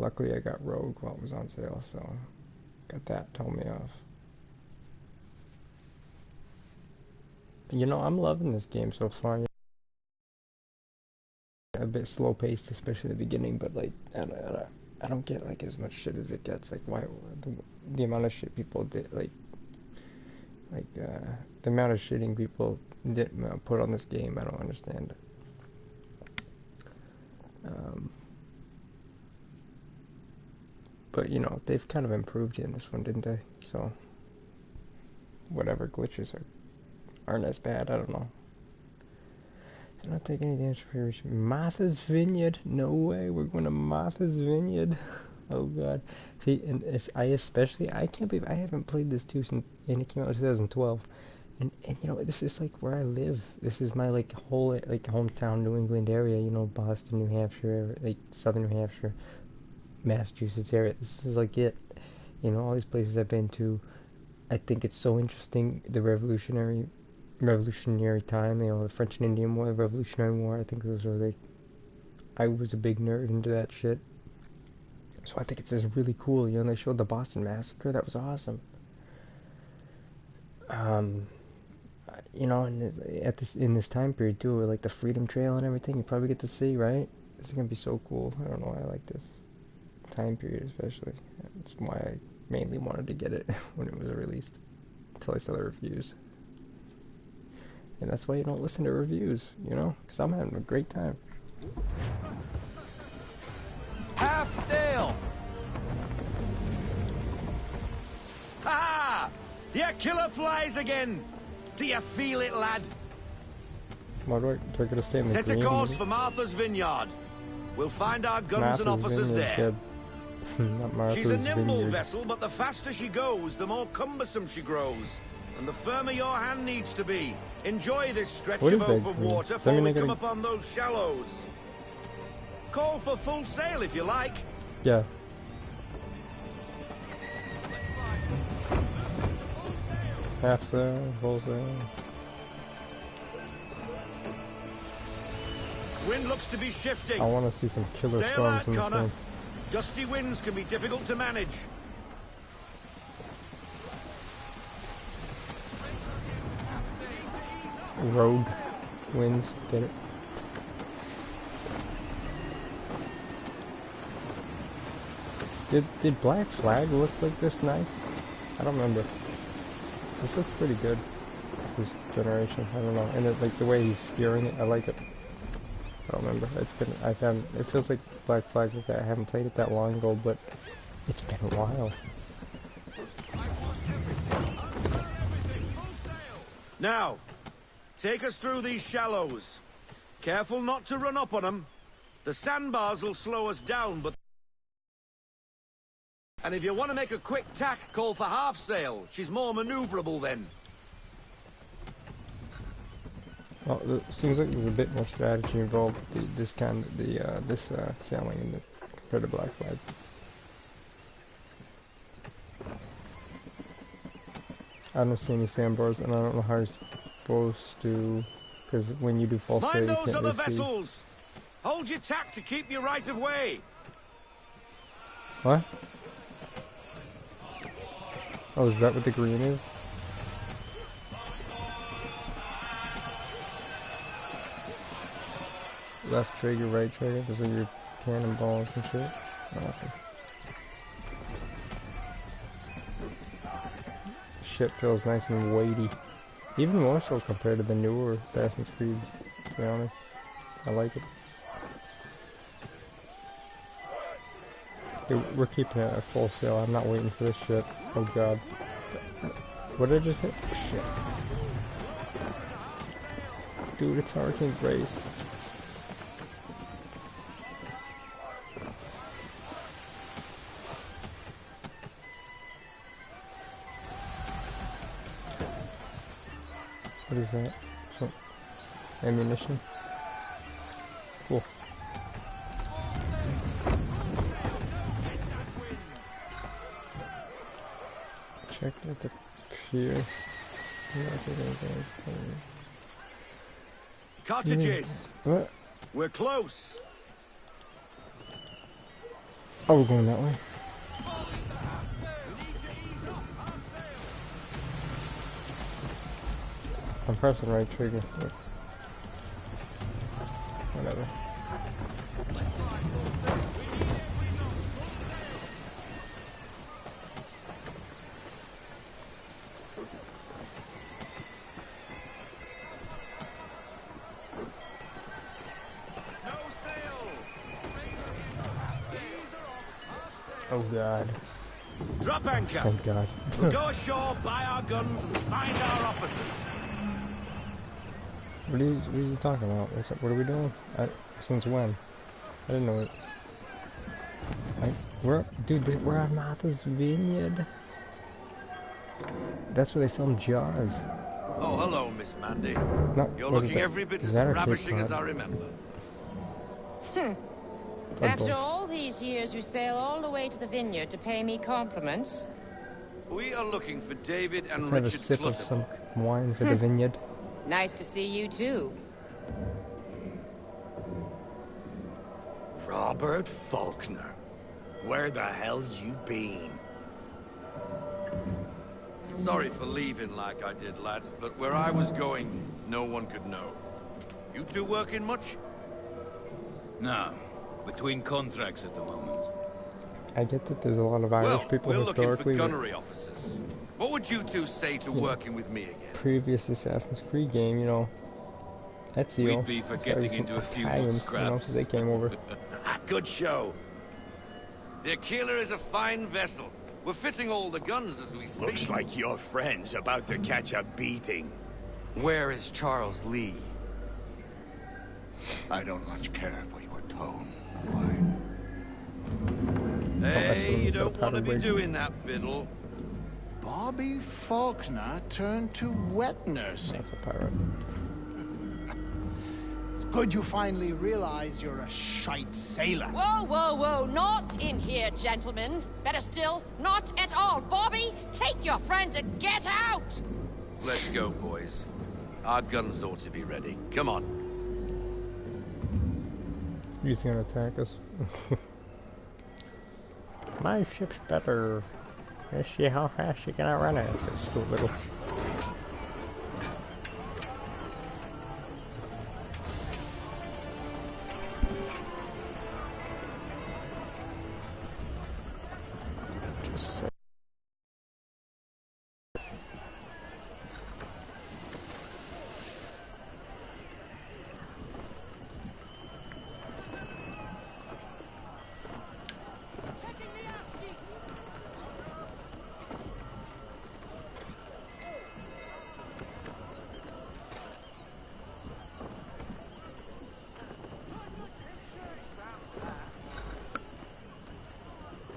luckily I got Rogue while it was on sale, so got that to me off. You know, I'm loving this game so far. A bit slow paced, especially in the beginning, but like I don't get like as much shit as it gets. Like why the amount of shit people did, the amount of shitting people did put on this game, I don't understand. But you know, they've kind of improved in this one, didn't they? So whatever glitches aren't as bad. I don't know. Do not take any damage for your Martha's Vineyard. No way, we're going to Martha's Vineyard. Oh god. See, and I can't believe I haven't played this too since, and it came out in 2012. And you know, this is like where I live. This is my like whole like hometown New England area, you know, Boston, New Hampshire, like southern New Hampshire, Massachusetts area. This is like it. You know, all these places I've been to. I think it's so interesting, the revolutionary time, you know, the French and Indian War, the Revolutionary War. I think those are like, I was a big nerd into that shit. So I think it's just really cool, you know, they showed the Boston Massacre, that was awesome. You know, and in this time period too, like the Freedom Trail and everything, you probably get to see, right? This is gonna be so cool. I don't know why I like this time period especially. That's why I mainly wanted to get it when it was released, until I saw the reviews. And that's why you don't listen to reviews, you know, because I'm having a great time. Half sale! Ha! Your killer flies again! Do you feel it, lad? Why do I get to stay in the Set green? a course for Martha's Vineyard. We'll find our guns and officers there. She's a nimble vessel, but the faster she goes, the more cumbersome she grows. And the firmer your hand needs to be. Enjoy this stretch of open water before we come upon those shallows. Call for full sail if you like. Yeah. Half sail, full sail. Wind looks to be shifting. I want to see some killer storms in this game. Gusty winds can be difficult to manage. Rogue winds, get it? Did Black Flag look like this nice? I don't remember. This looks pretty good. This generation, I don't know. And like the way he's steering it, I like it. I don't remember. It feels like Black Flag. I haven't played it that long ago, but it's been a while. Now, take us through these shallows. Careful not to run up on them. The sandbars will slow us down, but... And if you want to make a quick tack, call for half sail. She's more maneuverable then. Well, it seems like there's a bit more strategy involved with this sailing in compared to Black Flag. I don't see any sandbars, and I don't know how you're supposed to, because when you do false sail, you can't really see. Vessels. Hold your tack to keep your right of way. What? Oh, is that what the green is? Left trigger, right trigger, those are your cannonballs and shit. Awesome. Ship feels nice and weighty. Even more so compared to the newer Assassin's Creed, to be honest. I like it. Dude, we're keeping it at full sail. I'm not waiting for this shit. Oh god. What did I just hit? Oh, shit. Dude, it's Hurricane Grace. What is that? Some ammunition? Cool. Checked at the pier. Cottages! What? We're close! Oh, we're going that way. I'm pressing right trigger. But whatever. Oh God. Drop anchor. Thank God. We'll go ashore, buy our guns, and find our officers. What are you talking about? What are we doing? Since when? I didn't know it. We're at Martha's Vineyard. That's where they filmed Jaws. Oh, hello, Miss Mandy. No, you're looking every bit as ravishing as I remember. After all these years, you sail all the way to the vineyard to pay me compliments? We are looking for David and Let's Richard have a sip of some Clutterbuck. wine for the vineyard. Nice to see you, too. Robert Faulkner. Where the hell you been? Sorry for leaving like I did, lads, but where I was going, no one could know. You two working much? No. Between contracts at the moment. I get that there's a lot of Irish people we're historically. Looking for gunnery officers. What would you two say to working with me again? Previous Assassin's Creed game, you know, Ezio. We'd be for getting into a few more scraps. You know, 'cause they came over. Good show. The Aquila is a fine vessel. We're fitting all the guns as we speak. Looks like your friend's about to catch a beating. Where is Charles Lee? I don't much care for your tone. Hey, you don't want to be doing that, Biddle. Bobby Faulkner turned to wet nursing. That's a pirate. It's good you finally realize you're a shite sailor. Whoa, whoa, whoa, not in here, gentlemen. Better still, not at all. Bobby, take your friends and get out! Let's go, boys. Our guns ought to be ready. Come on. He's gonna attack us. My ship's better. Let's see how fast you can outrun it. It's still little. Just say.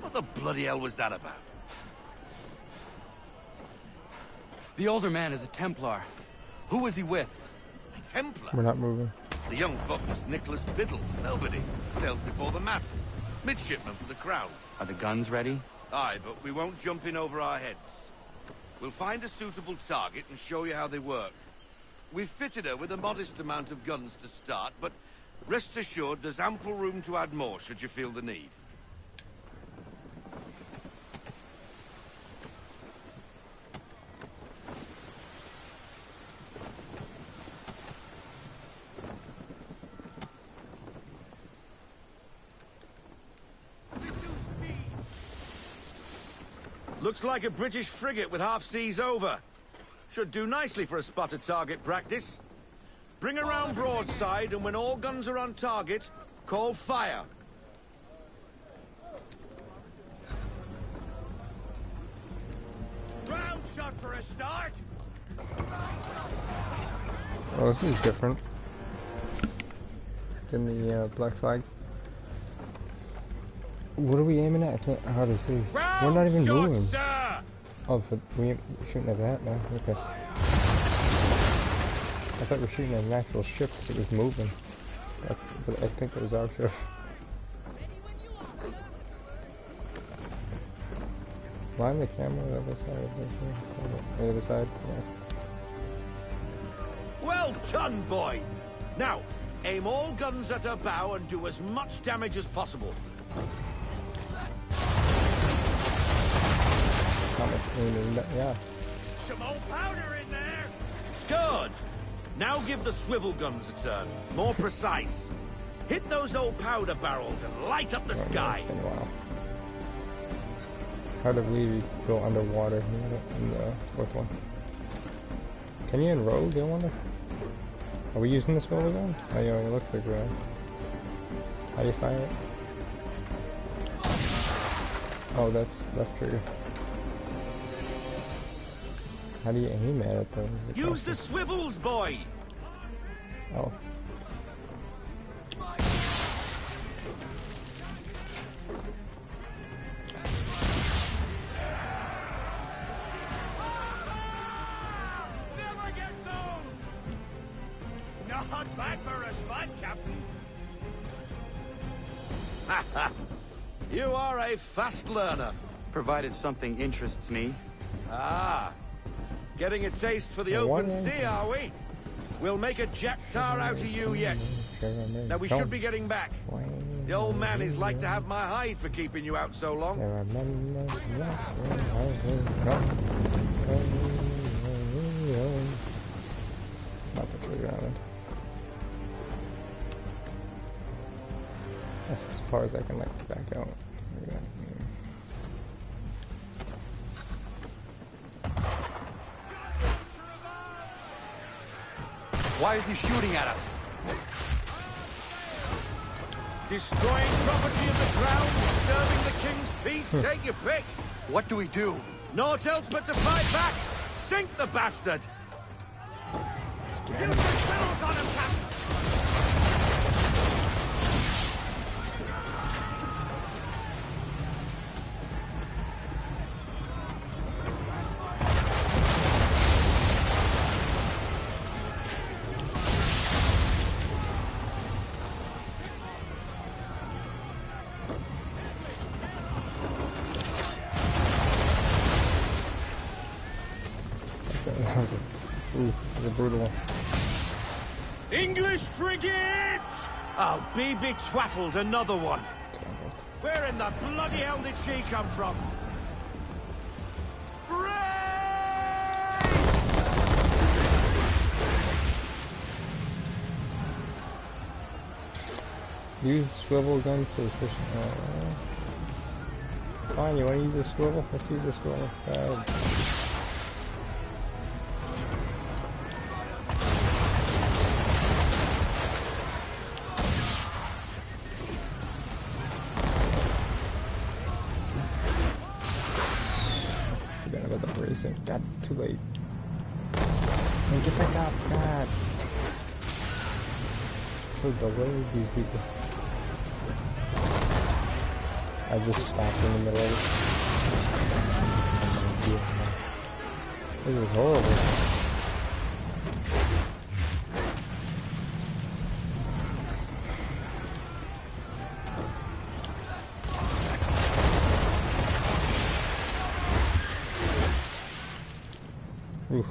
What the bloody hell was that about? The older man is a Templar. Who was he with? A Templar? We're not moving. The young buck was Nicholas Biddle. Nobody. Sails before the mast. Midshipman for the crown. Are the guns ready? Aye, but we won't jump in over our heads. We'll find a suitable target and show you how they work. We've fitted her with a modest amount of guns to start, but rest assured there's ample room to add more should you feel the need. Looks like a British frigate with half seas over. Should do nicely for a spotted target practice. Bring around broadside, and when all guns are on target, call fire. Round shot for a start. Well, this is different than the Black Flag. What are we aiming at? I can't hardly see. We're not even moving. Sir! Oh, we're shooting at that now? Okay. I thought we were shooting at an actual ship because it was moving. But I think it was our ship. Line the camera on the other side of the other side, yeah. Well done, boy! Now, aim all guns at her bow and do as much damage as possible. Yeah. Some old powder in there. Good. Now give the swivel guns a turn. More precise. Hit those old powder barrels and light up the sky. It's been a while. How do we go underwater in the fourth one? Can you in Rogue, I wonder? Are we using this swivel gun? Oh yeah, it looks like we are. How do you fire it? Oh, that's left trigger. How do you aim at it though? Use the swivels, boy! Oh. Never gets old! Not bad for a spot, Captain. You are a fast learner. Provided something interests me. Ah. Getting a taste for the open sea, are we? We'll make a jack tar out of you yet. Now we should be getting back. The old man is like to have my hide for keeping you out so long. That's as far as I can like back out. Why is he shooting at us? Destroying property of the crown, disturbing the king's peace, take your pick. What do we do? Naught else but to fight back. Sink the bastard. Use your spells on him, Captain. That was a brutal one. English frigate! Oh, be betwaddled, another one. Where in the bloody hell did she come from? Use swivel guns to efficient. Fine, you want to use a swivel? Let's use a swivel. Forgot about the racing. God, too late. Man, get back up, God. So delayed, these people. I just stopped in the middle of it. This is horrible. Oof.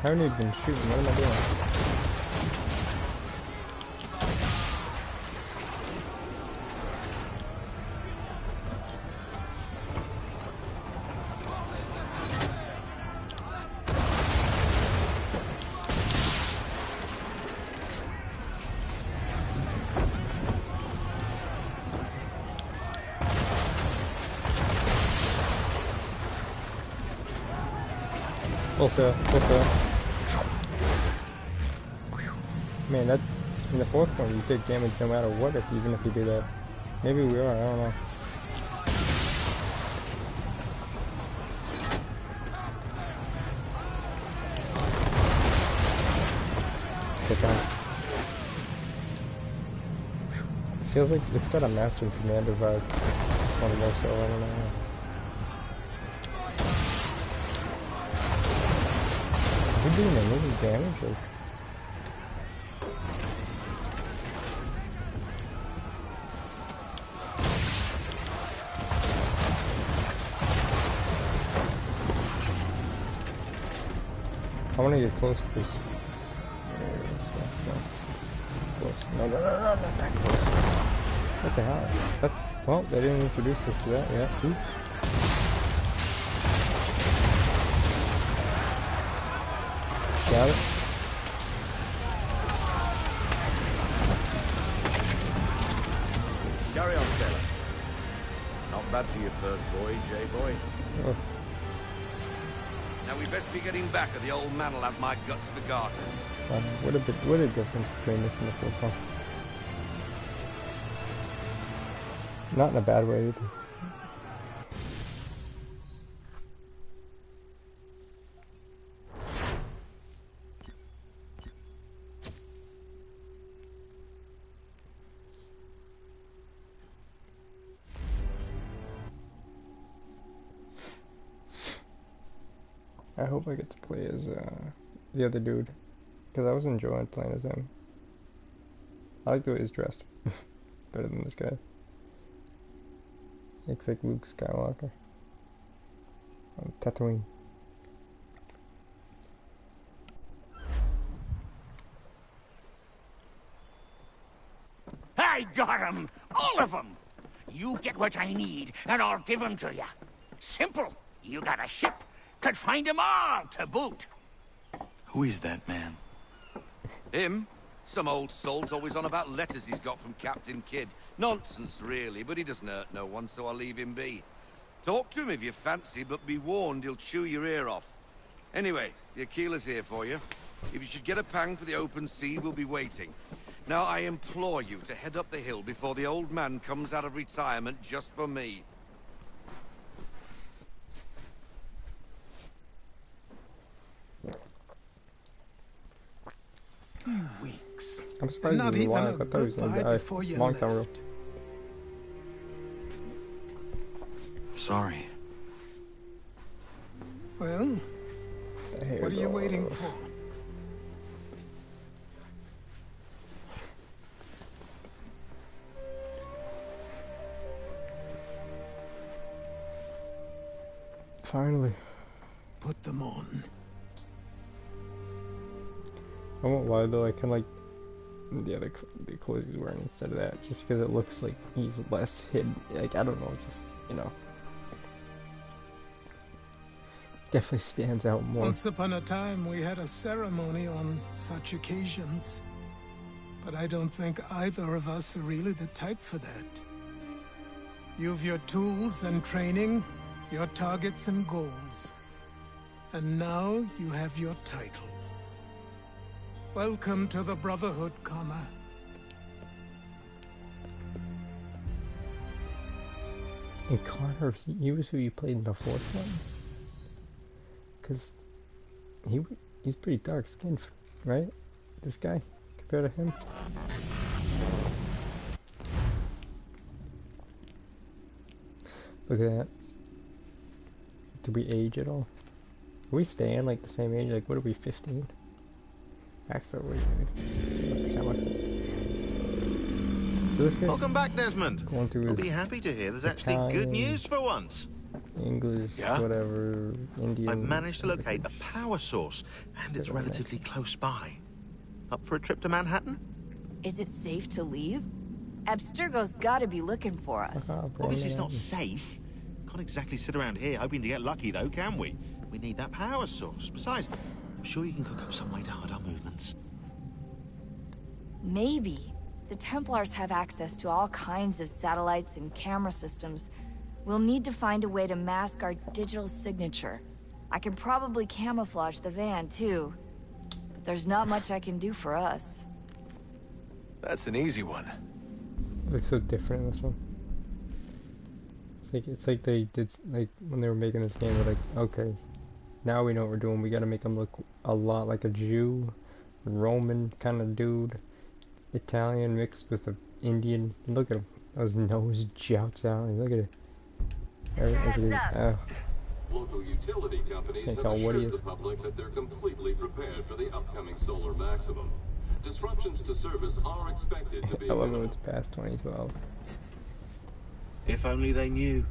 I haven't even been shooting. What am I doing? Also, man, that in the fourth one you take damage no matter what, even if you do that. Maybe we are, I don't know. Take on. Feels like it's got a Master and Commander vibe. This one more so, I don't know. Are we doing any damage or? I want to get close because... No, not that close. What the hell? That's... Well, they didn't introduce us to that yet. Oops. Got it. Carry on, Taylor. Not bad for your first voyage, eh, boy? Oh. Now we best be getting back, or the old man will have my guts for garters. What a difference between this and the fourth one. Not in a bad way either. I hope I get to play as the other dude, because I was enjoying playing as him. I like the way he's dressed. Better than this guy. Looks like Luke Skywalker on Tatooine. I got 'em! All of 'em! You get what I need, and I'll give 'em to you. Simple. You got a ship. Could find 'em all to boot. Who is that man? Him? Some old salt's always on about letters he's got from Captain Kidd. Nonsense, really, but he doesn't hurt no one, so I'll leave him be. Talk to him if you fancy, but be warned he'll chew your ear off. Anyway, the Aquila's here for you. If you should get a pang for the open sea, we'll be waiting. Now, I implore you to head up the hill before the old man comes out of retirement just for me. Weeks. I'm surprised Not he's even alive. a I thought he was gonna goodbye die before you long time ago. left. Sorry. Well, what are you waiting for? Finally. Put them on. I won't lie though, I kinda like the clothes he's wearing instead of that, just because it looks like he's less hidden. Like, I don't know, just, you know. Definitely stands out more. Once upon a time, we had a ceremony on such occasions. But I don't think either of us are really the type for that. You've your tools and training, your targets and goals. And now you have your title. Welcome to the Brotherhood, Connor. And Connor, he was who you played in the fourth one? Because he's pretty dark skinned, right? This guy, compared to him? Look at that. Did we age at all? Are we staying like the same age? Like, what are we, 15? Axel, what are you doing? So this guy's welcome back, Desmond. Going through I'll his be happy to hear there's Italian, actually good news for once. English, whatever, Indian. I've managed to locate a power source, and it's relatively close by. Up for a trip to Manhattan? Is it safe to leave? Abstergo's gotta be looking for us. Obviously it's not safe. Can't exactly sit around here hoping to get lucky, though, can we? We need that power source. Besides, I'm sure you can cook up some way to hide our movements. Maybe. The Templars have access to all kinds of satellites and camera systems. We'll need to find a way to mask our digital signature. I can probably camouflage the van, too. But there's not much I can do for us. That's an easy one. It looks so different in this one. It's like they did, like, when they were making this game, they're like, okay, now we know what we're doing. We gotta make him look a lot like a Jew, Roman kind of dude, Italian mixed with an Indian. Look at him. Those nose jouts out. Look at it. Local utility companies have assured the public that they're completely prepared for the upcoming solar maximum. Disruptions to service are expected to be I love it when it's past 2012. If only they knew.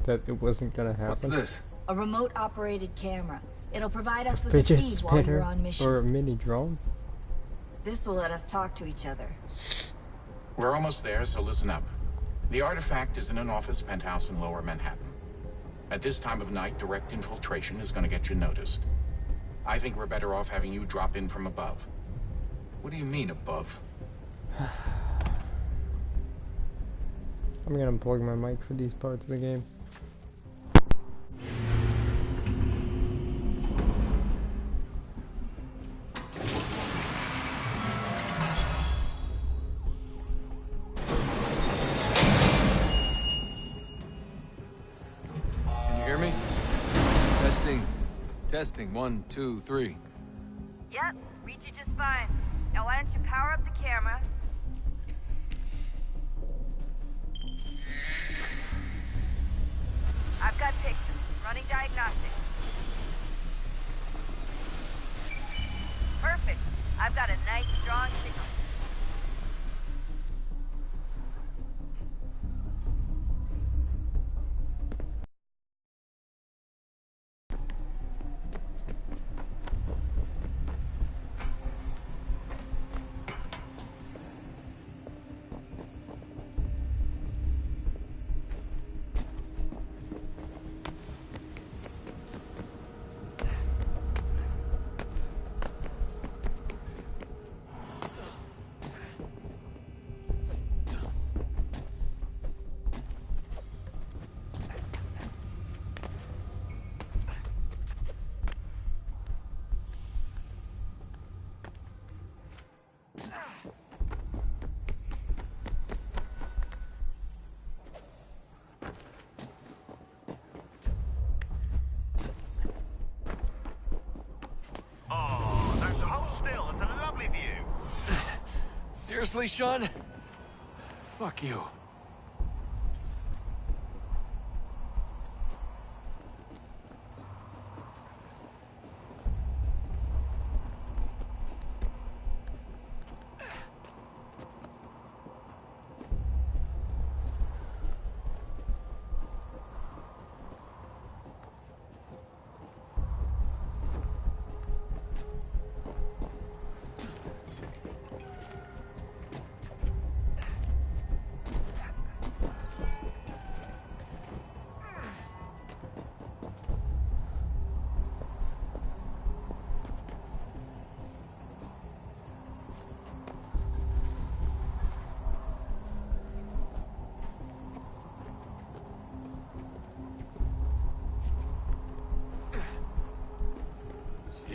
That it wasn't gonna happen. What's this? A remote-operated camera. It'll provide us with a Fidget feed while you're spinner on mission. or a mini drone. This will let us talk to each other. We're almost there, so listen up. The artifact is in an office penthouse in Lower Manhattan. At this time of night, direct infiltration is going to get you noticed. I think we're better off having you drop in from above. What do you mean, above? I'm gonna unplug my mic for these parts of the game. Can you hear me? Testing. Testing. 1, 2, 3. Yep, reach you just fine. Now why don't you power up the camera? I've got pictures. Running diagnostics. Perfect. I've got a nice, strong signal. Seriously, Sean? Fuck you.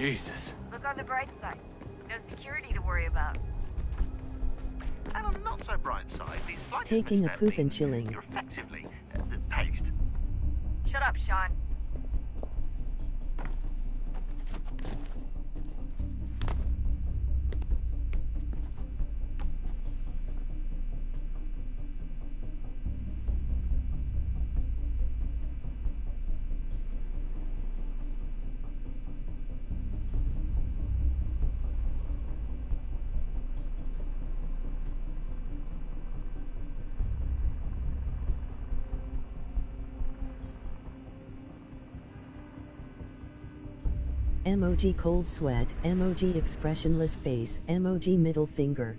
Jesus. Look on the bright side. No security to worry about. And on the not so bright side, these flights taking a poop and chilling. You're effectively paced. Shut up, Sean. Emoji cold sweat, emoji expressionless face, emoji middle finger.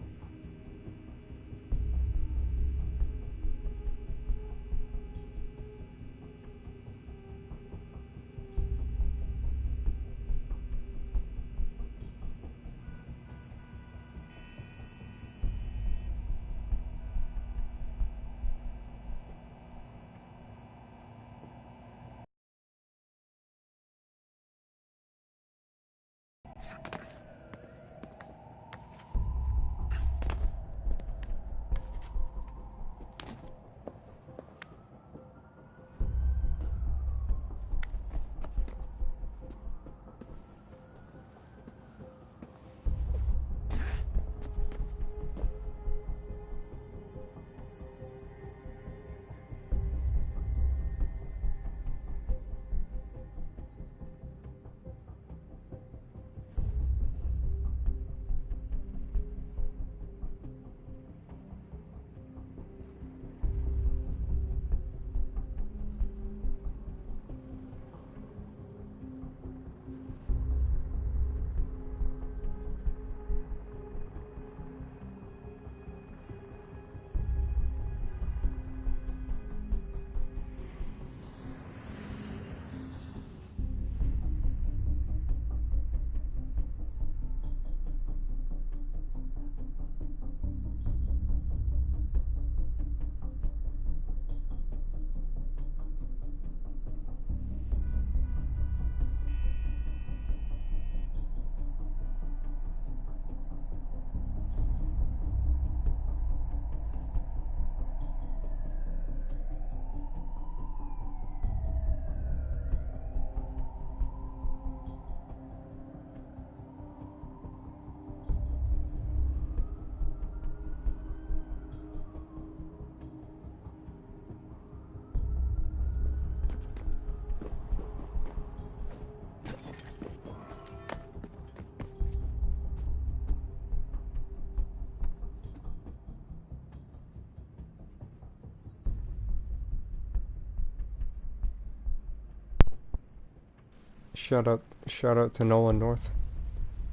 Shout out to Nolan North.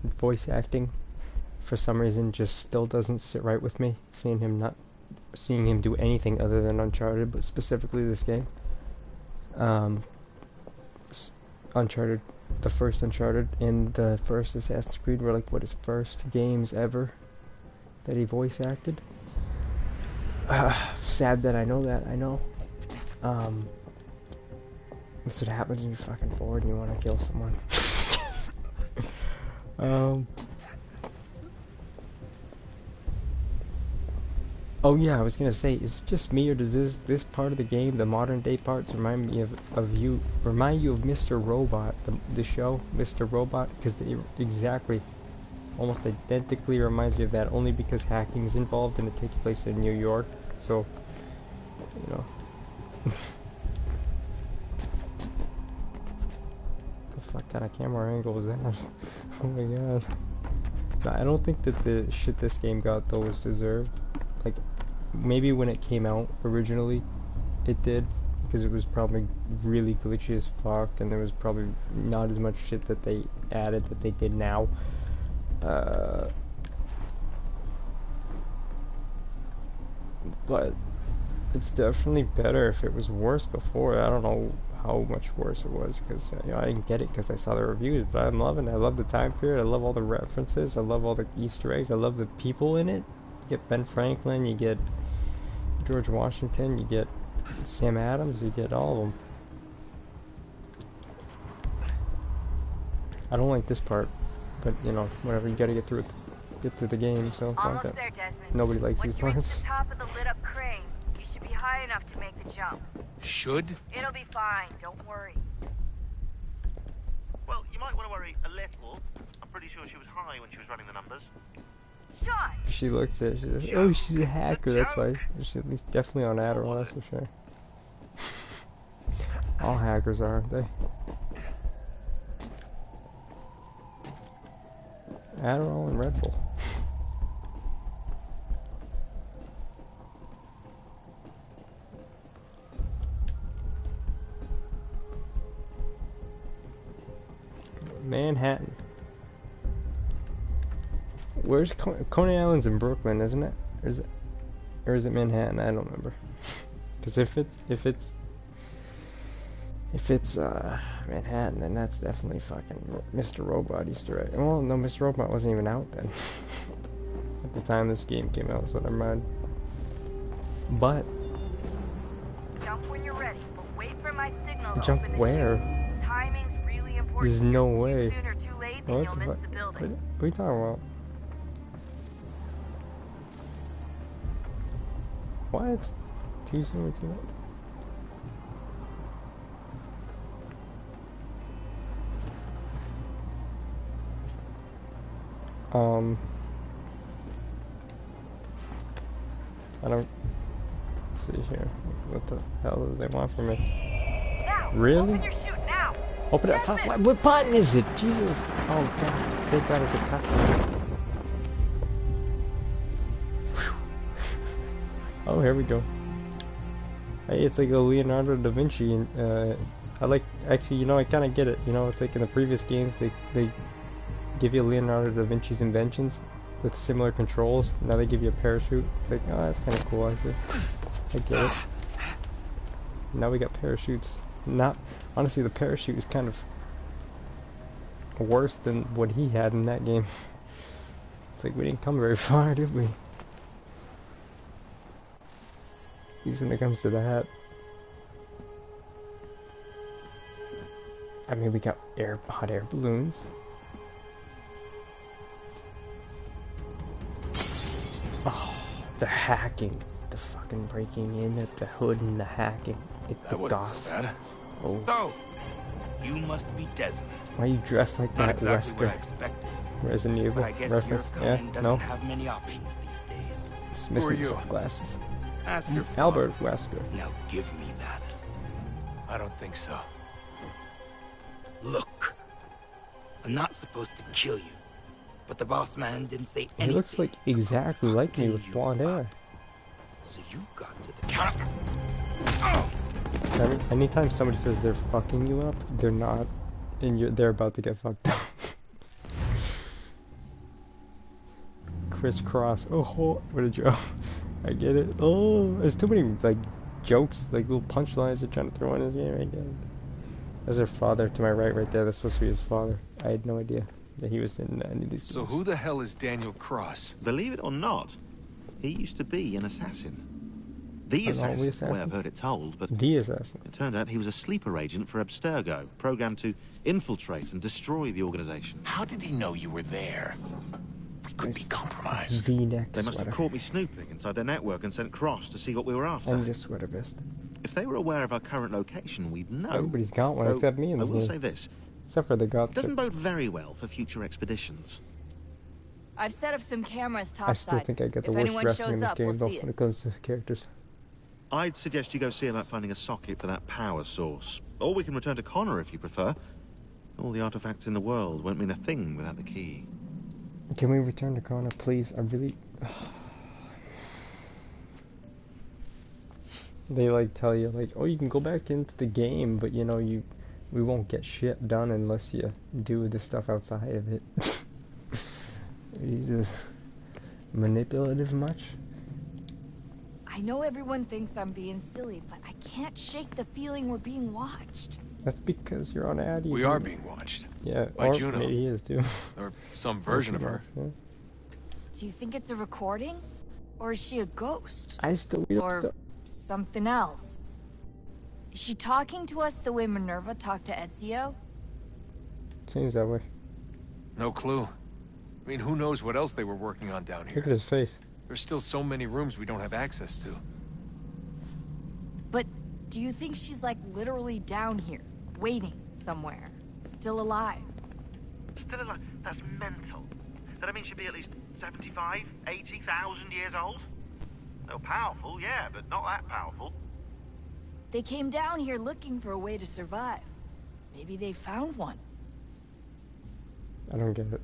Voice acting, for some reason, just still doesn't sit right with me. Seeing him do anything other than Uncharted, but specifically this game. Uncharted, the first Uncharted and the first Assassin's Creed were like his first games ever that he voice acted. Sad that I know that. I know. That's what happens when you're fucking bored and you want to kill someone. Oh yeah, I was gonna say, is it just me or does this part of the game, the modern day parts, remind you of Mr. Robot, the show, Mr. Robot? Because it exactly, almost identically reminds me of that, only because hacking is involved and it takes place in New York. So, you know. The fuck kind of camera angle was that? Oh my god. No, I don't think that the shit this game got though was deserved. Like, maybe when it came out originally, it did, because it was probably really glitchy as fuck, and there was probably not as much shit that they added that they did now. But it's definitely better if it was worse before. I don't know how much worse it was, because you know, I didn't get it because I saw the reviews, but I'm loving it. I love the time period, I love all the references, I love all the Easter eggs, I love the people in it. You get Ben Franklin, you get George Washington, you get Sam Adams, you get all of them. I don't like this part, but you know, whatever, you gotta get through it, get to the game, so fuck it. Nobody likes these parts. Once you reach the top of the lit up crane, you should be high enough to make the jump. Should? It'll be fine, don't worry. Well, you might want to worry a little. I'm pretty sure she was high when she was running the numbers. Sean! She looks at it, she's like, oh, she's a hacker, that's why. She's at least definitely on Adderall, that's for sure. All hackers are, aren't they? Adderall and Red Bull. Manhattan. Where's Coney Island's in Brooklyn, isn't it? Or is it Manhattan? I don't remember. Because if it's Manhattan, then that's definitely fucking Mr. Robot Easter egg. Well, no, Mr. Robot wasn't even out then. At the time this game came out, so never mind. But jump when you're ready, but wait for my signal to jump open the where? chute. Timing's really important. There's no way. Too soon or too late, then you'll miss the building. What are you talking about? What? Too soon or too late? I don't see here. What the hell do they want from me? Now, really? Open your chute now. Open it. Fuck, what button is it? Jesus. Oh god. Thank god it's a cutscene. Oh, here we go. Hey, it's like a Leonardo da Vinci, and I like, actually, you know, I kind of get it. You know, it's like in the previous games, they give you Leonardo da Vinci's inventions with similar controls. Now they give you a parachute. It's like, oh, that's kind of cool, actually. I get it. Now we got parachutes. Not, honestly, the parachute is kind of worse than what he had in that game. It's like, we didn't come very far, did we? At least when it comes to that. I mean, we got hot air balloons. Oh, the hacking. The fucking breaking in at the hood and the hacking. That wasn't so bad. Oh. So, you must be Desmond. Why are you dressed like Not that, exactly Wesker? what I expected. Resident Evil But I guess reference? your Yeah, kind doesn't no. have many options these days. Just Who missing are the you? sunglasses. Ask your Albert Wesker. Now give me that. I don't think so. Look, I'm not supposed to kill you, but the boss man didn't say He anything. looks like exactly like me with blonde hair. So you got to the counter. Anytime somebody says they're fucking you up, they're not And they're about to get fucked up. Crisscross. Oh, what a joke. I get it. Oh, there's too many, like, jokes, like, little punchlines they're trying to throw in this game. I get it. That's her father to my right there. That's supposed to be his father. I had no idea that he was in any of these games. So who the hell is Daniel Cross? Believe it or not, he used to be an assassin. The assassin, the way I've heard it told, but the assassin. It turned out he was a sleeper agent for Abstergo, programmed to infiltrate and destroy the organization. How did he know you were there? We could be compromised. V-neck They must have caught me snooping inside their network and sent Cross to see what we were after. And just sweater vest. If they were aware of our current location, we'd know. Everybody's got one except me in this I will game. say this. Except for the goth. Doesn't bode very well for future expeditions. I've set up some cameras topside. I still think I get the worst wrestling in this game, though, when it comes to characters. I'd suggest you go see about finding a socket for that power source. Or we can return to Connor if you prefer. All the artifacts in the world won't mean a thing without the key. Can we return to Connor, please? I really... They, like, tell you, like, oh, you can go back into the game, but, you know, we won't get shit done unless you do the stuff outside of it. Are you just manipulative much? I know everyone thinks I'm being silly, but I can't shake the feeling we're being watched. That's because you're on Addie. We are being watched. Yeah, by or Juno. maybe he is too. Or some version of her. Yeah. Do you think it's a recording? Or is she a ghost? I still... Or something else? Is she talking to us the way Minerva talked to Ezio? Seems that way. No clue. I mean, who knows what else they were working on down here. Look at his face. There's still so many rooms we don't have access to. But do you think she's like literally down here, waiting somewhere, still alive? Still alive? That's mental. That means she'd be at least 75, 80,000 years old? No, powerful, yeah, but not that powerful. They came down here looking for a way to survive. Maybe they found one. I don't get it.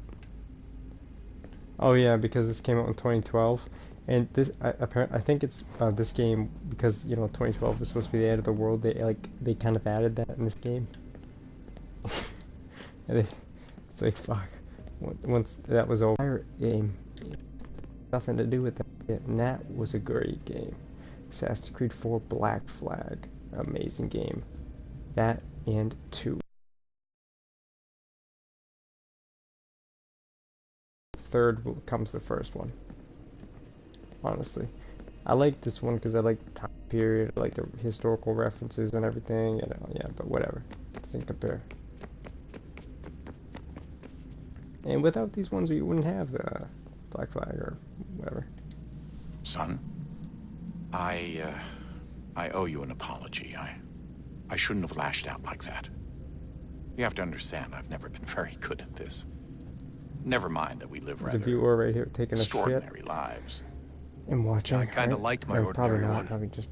Oh yeah, because this came out in 2012, and this I think it's this game because you know 2012 was supposed to be the end of the world. They kind of added that in this game. And it's like fuck. Once that was over, game nothing to do with that. And that was a great game. Assassin's Creed 4 Black Flag, amazing game. That and 2. Third comes the first one. Honestly, I like this one because I like the time period, I like the historical references and everything. And yeah, but whatever, doesn't compare. And without these ones, we wouldn't have the Black Flag or whatever. Son, I owe you an apology. I shouldn't have lashed out like that. You have to understand, I've never been very good at this. Never mind that we live rather There's a viewer right here taking a shit extraordinary lives. and watching. I kind of liked my ordinary one. Probably just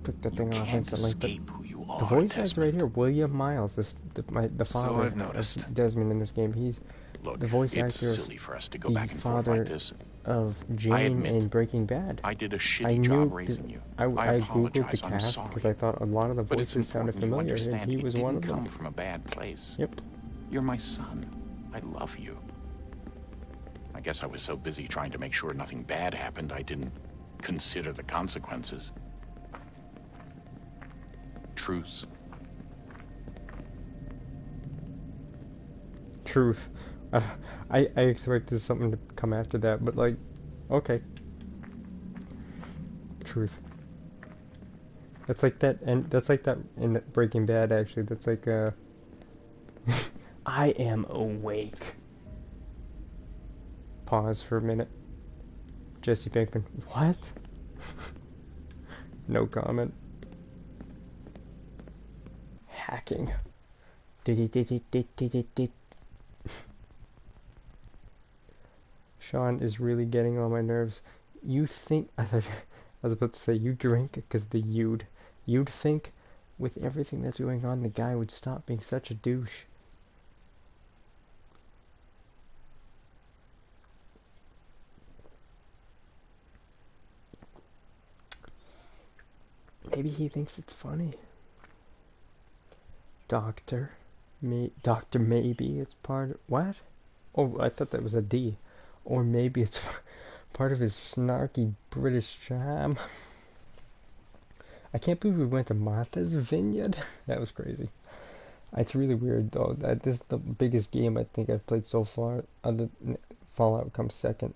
took that thing off instantly. Escape who you are, The voice actor Desmond. right here, William Miles, the father I've noticed. of Desmond in this game. He's Look, the voice it's actor silly for us to go the back and forth father like this. of I Jane admit, in Breaking Bad. I did a I shitty knew job raising you. I googled the apologize, I'm cast sorry. because I thought a lot of the But it's voices sounded important you familiar, and understand he it was didn't one of come them. from a bad place. Yep. You're my son. I love you. I guess I was so busy trying to make sure nothing bad happened, I didn't consider the consequences. Truce. Truth. I expected something to come after that, but like, okay. Truth. That's like that, and that's like that in Breaking Bad. Actually, that's like I am awake. Pause for a minute. Jesse Pinkman. What? No comment. Hacking. Sean is really getting on my nerves. You think... I was about to say, you drink because the you'd think with everything that's going on, the guy would stop being such a douche. Maybe he thinks it's funny. Doctor Dr. Maybe, it's part of, what? Oh, I thought that was a D. Or maybe it's part of his snarky British charm. I can't believe we went to Martha's Vineyard. That was crazy. It's really weird though. This is the biggest game I think I've played so far. Fallout comes second.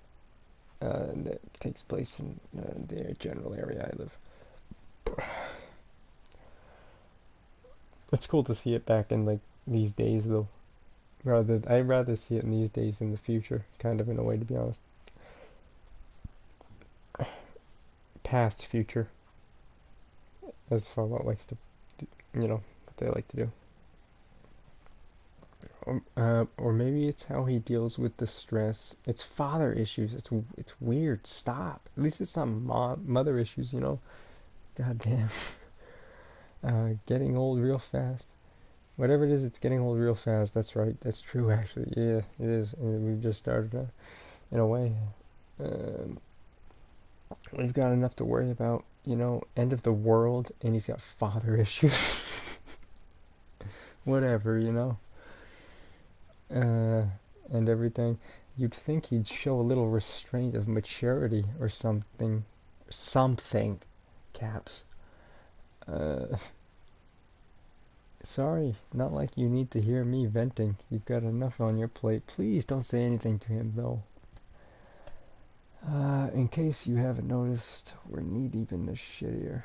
That takes place in the general area I live. It's cool to see it back in like these days though. I'd rather see it in these days than the future, kind of in a way, to be honest. Past future, as Fallout likes to do, what they like to do. Or maybe it's how he deals with the stress. It's father issues. It's weird. Stop. At least it's not mother issues, God damn. Getting old real fast. Whatever it is, it's getting old real fast. That's right. That's true, actually. Yeah, it is. And we've just started, in a way. We've got enough to worry about, end of the world, and he's got father issues. Whatever, and everything. You'd think he'd show a little restraint of maturity or something. Something, caps. Sorry, not like you need to hear me venting. You've got enough on your plate. Please don't say anything to him, though. In case you haven't noticed, we're knee-deep in this shit here.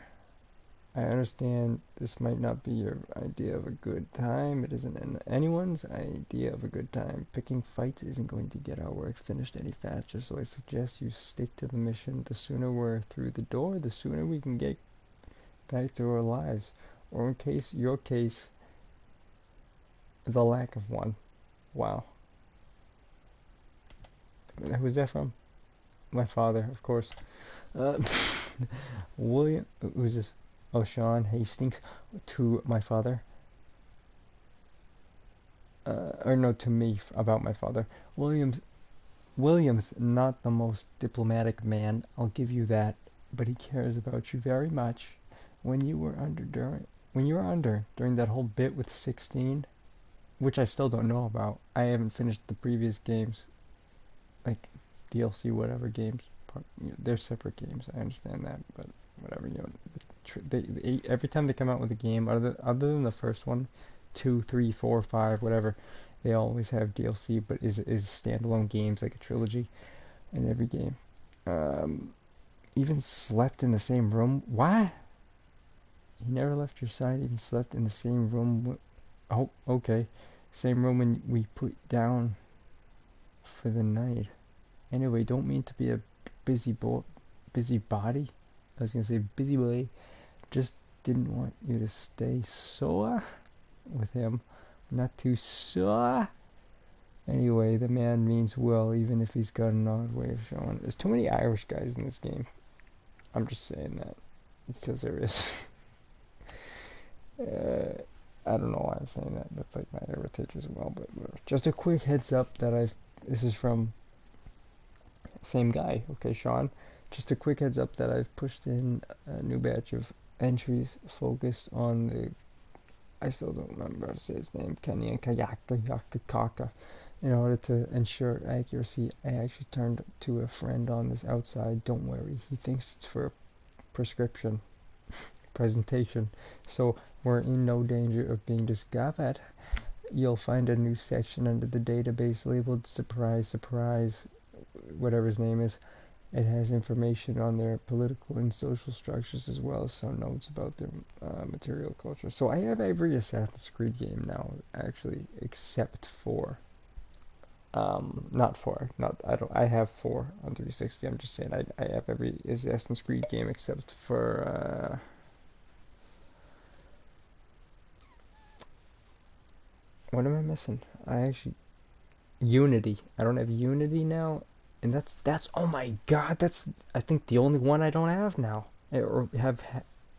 I understand this might not be your idea of a good time. It isn't anyone's idea of a good time. Picking fights isn't going to get our work finished any faster, so I suggest you stick to the mission. The sooner we're through the door, the sooner we can get back to our lives. Or in your case, the lack of one. Wow. Who's that from? My father, of course. William, who's this? Oh, Sean Hastings, to my father. Or no, to me, about my father. William's not the most diplomatic man, I'll give you that, but he cares about you very much. When you were under during that whole bit with 16, which I still don't know about. I haven't finished the previous games, like DLC, whatever games. They're separate games. I understand that, but whatever. They every time they come out with a game, other than the first one, 2, 3, 4, 5, whatever, they always have DLC, but is standalone games like a trilogy in every game. Even slept in the same room. What? He never left your side. Even slept in the same room. Oh, okay. Same room when we put down for the night. Anyway, don't mean to be a busybody. I was gonna say busy boy. Just didn't want you to stay sore with him. Not too sore. Anyway, the man means well, even if he's got an odd way of showing. There's too many Irish guys in this game. I'm just saying that because there is. I don't know why I'm saying that. That's like my heritage as well, but whatever. Just a quick heads up that this is from same guy, okay, Sean. Just a quick heads up that I've pushed in a new batch of entries focused on the, I still don't remember how to say his name, Kenny and Yakakaka. In order to ensure accuracy, I actually turned to a friend on this outside. Don't worry, he thinks it's for a prescription presentation, so we're in no danger of being discovered. You'll find a new section under the database labeled surprise, surprise, whatever his name is. It has information on their political and social structures as well as some notes about their material culture. So I have every Assassin's Creed game now, actually, except for I have 4 on 360. I'm just saying I have every Assassin's Creed game except for what am I missing? Unity. I don't have Unity now, and that's oh my god, that's I think the only one I don't have now, or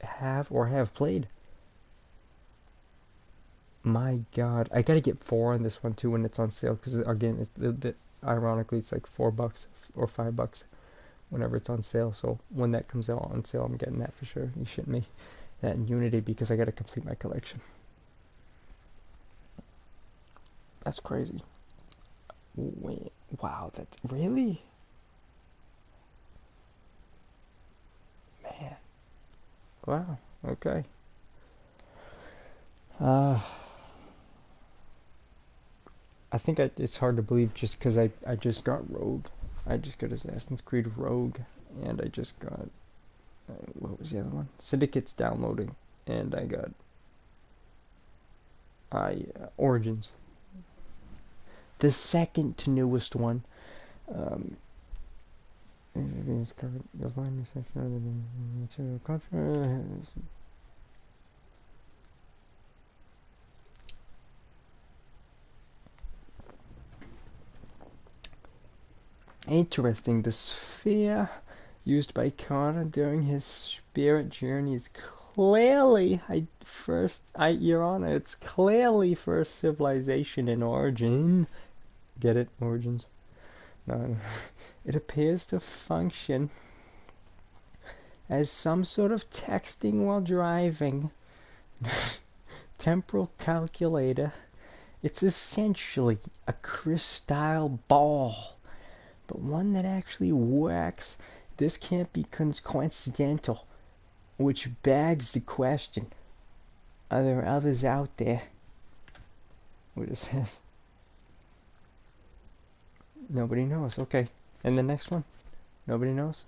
have played. My god, I gotta get 4 on this one too when it's on sale, because again, ironically it's like $4 or $5 whenever it's on sale. So when that comes out on sale, I'm getting that for sure. You shouldn't me that in Unity, because I gotta complete my collection. That's crazy. Wait, wow, that's really? Man. Wow, okay. I think it's hard to believe just because I just got Rogue. I just got Assassin's Creed Rogue, and I just got, what was the other one? Syndicate's downloading, and I got Origins. The second to newest one. It's covered. You'll find me section other than material culture. Interesting. The sphere used by Connor during his spirit journey is clearly, Your Honor, it's clearly first civilization in origin. Get it? Origins? No. It appears to function as some sort of texting while driving. Temporal calculator. It's essentially a crystal ball, but one that actually works. This can't be coincidental, which begs the question, are there others out there? What is this? Nobody knows. Okay. And the next one? Nobody knows?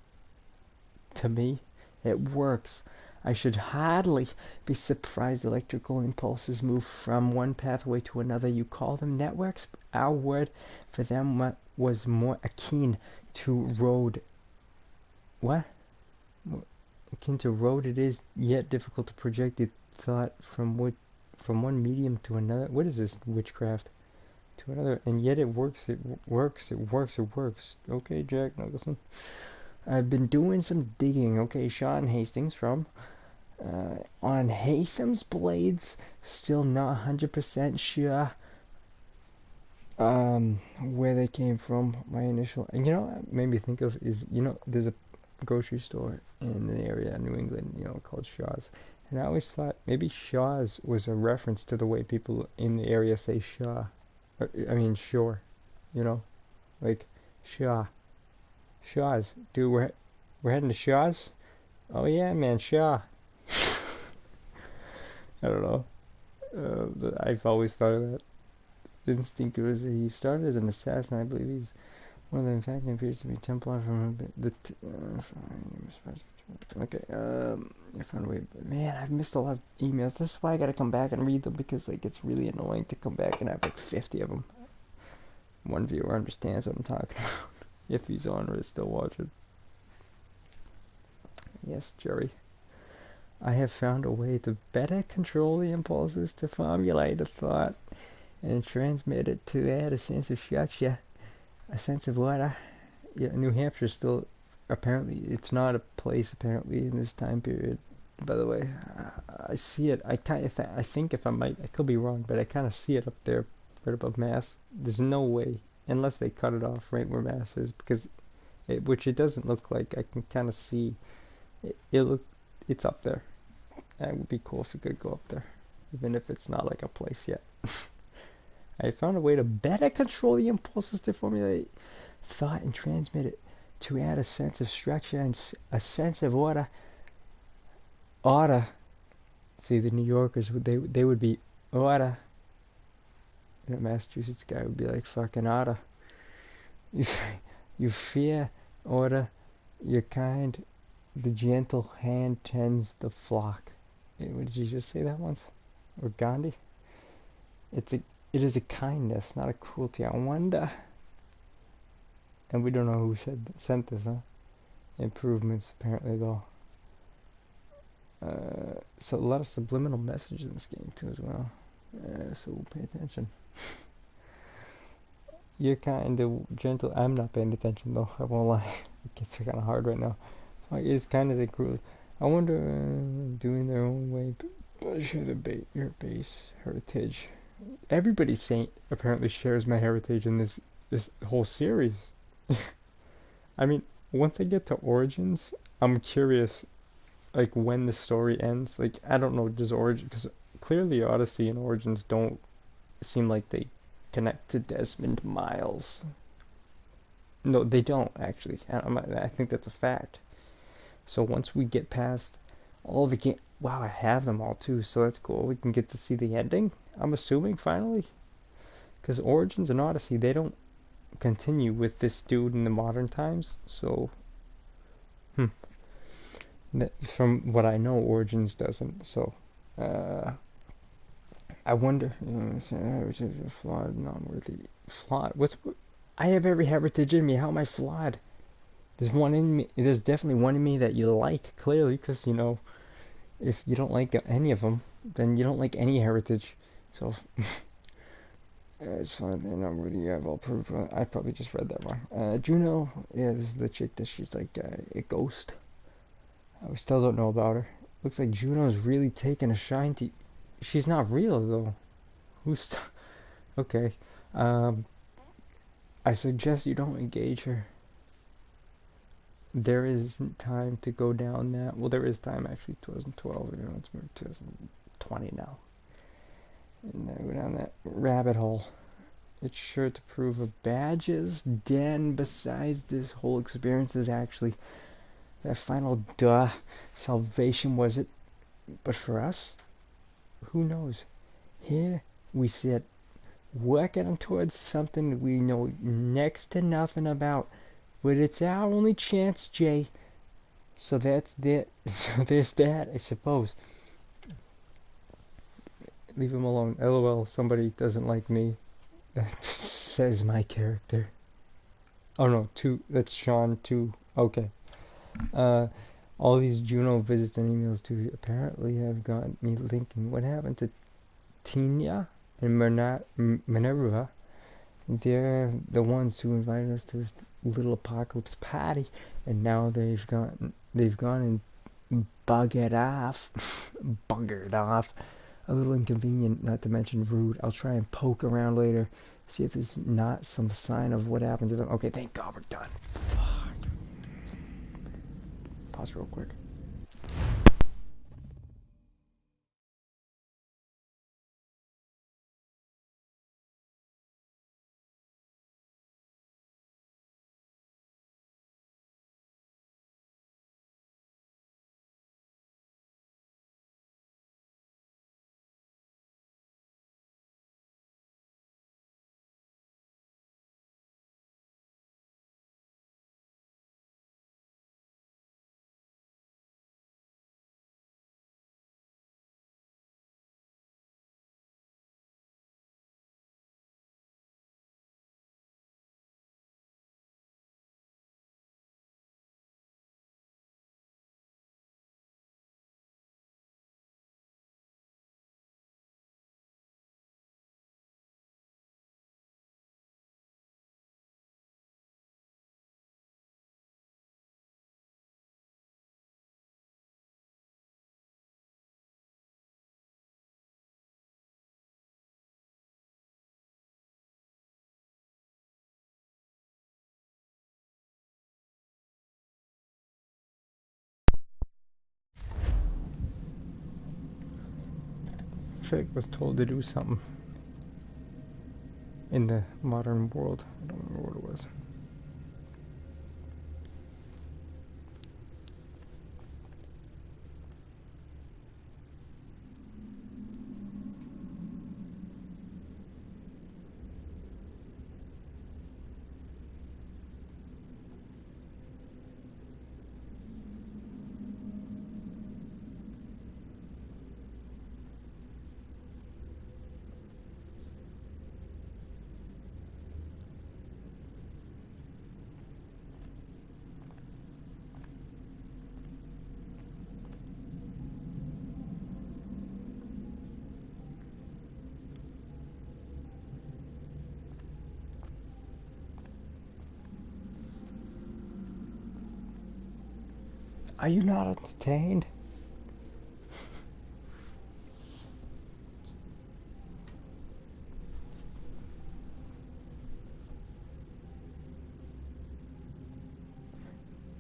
To me, it works. I should hardly be surprised electrical impulses move from one pathway to another. You call them networks? Our word for them was more akin to road. What? Akin to road it is, yet difficult to project the thought from one medium to another. What is this witchcraft? To another, and yet it works, it works. Okay, Jack Nicholson. I've been doing some digging. Okay, Sean Hastings from on Hatham's blades. Still not 100% sure where they came from. My initial, and you know what made me think of is, there's a grocery store in the area in New England, called Shaw's. And I always thought maybe Shaw's was a reference to the way people in the area say Shaw. Sure, like Shaw. Shaw's, dude. We're heading to Shaw's. Oh yeah, man, Shaw. I don't know. I've always thought of that. Instinct was he started as an assassin. I believe he's one of them. In fact, he appears to be Templar from the. Okay. I found a way. Man, I've missed a lot of emails. This is why I gotta come back and read them, because it's really annoying to come back and have 50 of them. One viewer understands what I'm talking about. If he's on or is still watching. Yes, Jerry. I have found a way to better control the impulses, to formulate a thought and transmit it, to add a sense of structure, a sense of order. Yeah, New Hampshire still, apparently, it's not a place apparently in this time period. By the way, I see it. I think I could be wrong, but I kind of see it up there, right above Mass. There's no way, unless they cut it off right where Mass is, because which it doesn't look like. I can kind of see it's up there. It would be cool if it could go up there, even if it's not like a place yet. I found a way to better control the impulses, to formulate thought and transmit it, to add a sense of structure and a sense of order. Order. See, the New Yorkers, they would be order. And a Massachusetts guy would be like, fucking order. You fear order, you're kind, the gentle hand tends the flock. What, did you just say that once? Or Gandhi? It is a kindness, not a cruelty. I wonder. And we don't know who sent this, huh? Improvements, apparently, though. So a lot of subliminal messages in this game, too, as well. So we'll pay attention. You're kind of gentle. I'm not paying attention, though. I won't lie. It gets kind of hard right now. It's kind of a cruel. I wonder, doing their own way, but share your base heritage. Everybody apparently shares my heritage in this whole series. I mean, once I get to Origins, I'm curious, like, when the story ends. Like, I don't know, does Origins, because clearly Odyssey and Origins don't seem like they connect to Desmond Miles. No, they don't, actually. I think that's a fact. So once we get past all the game... Wow, I have them all, too, so that's cool. We can get to see the ending, I'm assuming, finally. Because Origins and Odyssey, they don't continue with this dude in the modern times, so... From what I know, Origins doesn't, so... I wonder... Flawed, non-worthy... Flawed? I have every heritage in me. How am I flawed? There's one in me. There's definitely one in me that you like, clearly, because, you know, if you don't like any of them, then you don't like any heritage. So, it's fine. They're not worthy. You have all proof. I probably just read that wrong. Juno, yeah, this is the chick that she's like a ghost. We still don't know about her. Looks like Juno's really taking a shine to... She's not real, though. Who's... Okay. I suggest you don't engage her. There isn't time to go down that... Well, there is time, actually. 2012. You know, it's 2020 now. And go down that rabbit hole. It's sure to prove a badges den. Besides, this whole experience is actually... That final salvation, was it? But for us, who knows? Here we sit, working towards something we know next to nothing about, but it's our only chance, Jay. So that's that. So there's that, I suppose. Leave him alone. LOL. Somebody doesn't like me. That says my character. Oh no, that's Sean too. Okay. All these Juno visits and emails too apparently have got me thinking, what happened to Tina and Minerva? They're the ones who invited us to this little apocalypse party, and now they've gone and buggered off. Buggered off. A little inconvenient, not to mention rude. I'll try and poke around later, see if there's not some sign of what happened to them. Okay, thank God we're done. Fuck. Pause real quick. Chick was told to do something in the modern world. I don't remember what it was. Are you not entertained?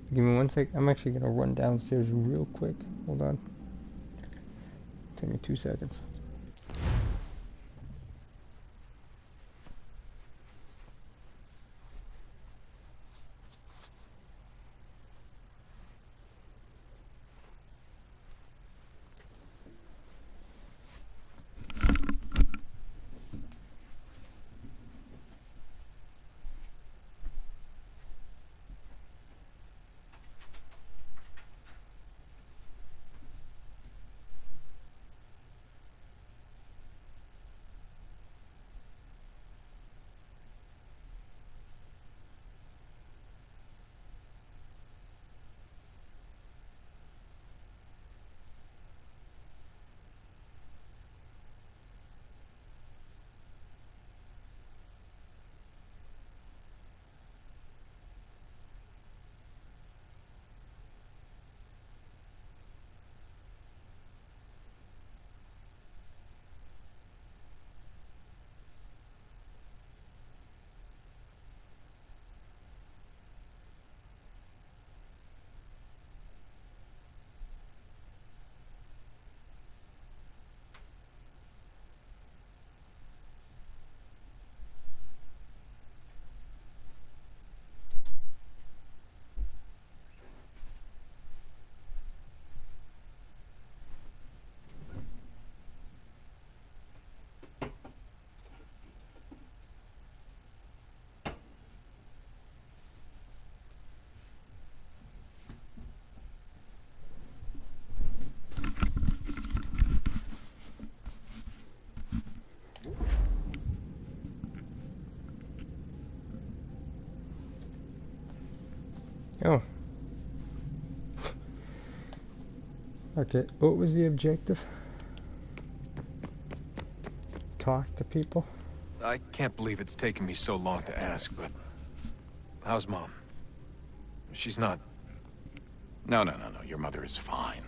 Give me 1 sec. I'm actually gonna run downstairs real quick. Hold on. Take me 2 seconds. Oh. Okay, what was the objective? Talk to people? I can't believe it's taken me so long to ask, but... how's Mom? She's not... No. Your mother is fine.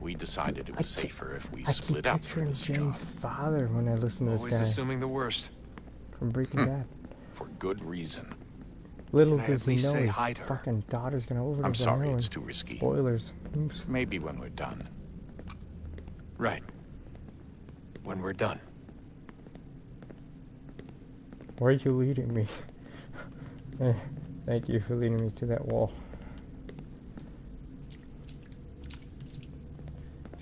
We decided it was safer if we split up for this job. Jane's father when I listen to this guy. Always assuming the worst. From Breaking Bad. For good reason. Little does he know his fucking daughter's gonna overdose. I'm sorry, it's too risky. Spoilers. Oops. Maybe when we're done. Right. When we're done. Why are you leading me? Thank you for leading me to that wall.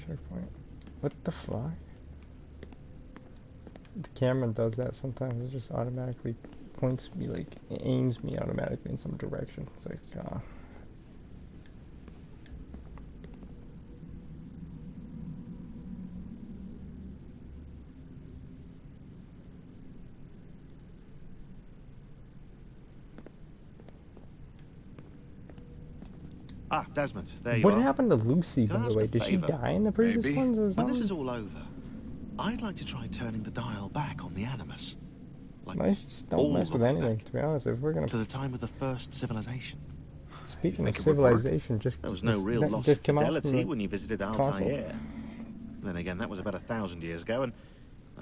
Checkpoint. What the fuck? The camera does that sometimes. It just automatically points me, like, it aims me automatically in some direction. It's like, Ah, Desmond, there you what are. happened to Lucy, by the way? Did she die in the previous ones or something? When this is all over, I'd like to try turning the dial back on the Animus. Like, I just don't mess with anything, to be honest. If we're gonna... to the time of the first civilization. Speaking of civilization, just... There was no real loss of fidelity when you visited Altair. Then again, that was about 1,000 years ago, and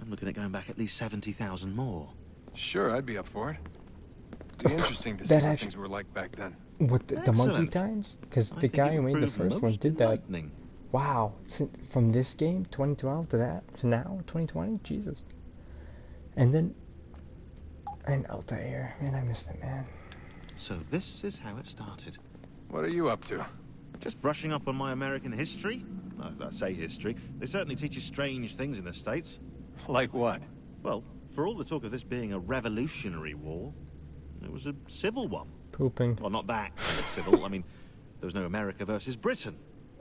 I'm looking at going back at least 70,000 more. Sure, I'd be up for it. It'd be interesting to see what things were like back then. What, the monkey times? Because the guy who made the first one did that. Wow, from this game, 2012 to that, to now, 2020? Jesus. And then... and Altair. Man, I missed it, man. So this is how it started. What are you up to? Just brushing up on my American history. I say history. They certainly teach you strange things in the States. Like what? Well, for all the talk of this being a revolutionary war, it was a civil one. Pooping. Well, not that kind of civil. I mean, there was no America versus Britain.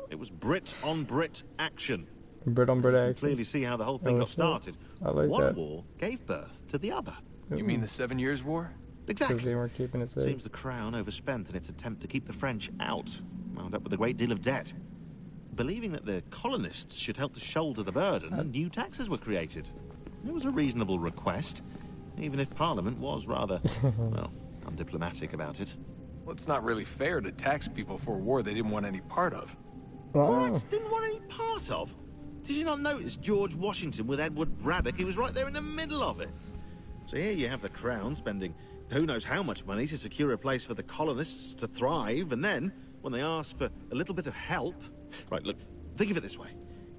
It was Brit on Brit action. Brit on Brit action. You can clearly see how the whole thing got started. I like one that. war gave birth to the other. You mean the 7 Years' War? Exactly. Because they weren't keeping it safe. Seems the Crown overspent in its attempt to keep the French out, wound up with a great deal of debt. Believing that the colonists should help to shoulder the burden, new taxes were created. It was a reasonable request, even if Parliament was rather, well, undiplomatic about it. Well, it's not really fair to tax people for a war they didn't want any part of. What? Didn't want any part of? Did you not notice George Washington with Edward Braddock? He was right there in the middle of it. So here you have the Crown spending who knows how much money to secure a place for the colonists to thrive, and then, when they ask for a little bit of help... Right, look, think of it this way.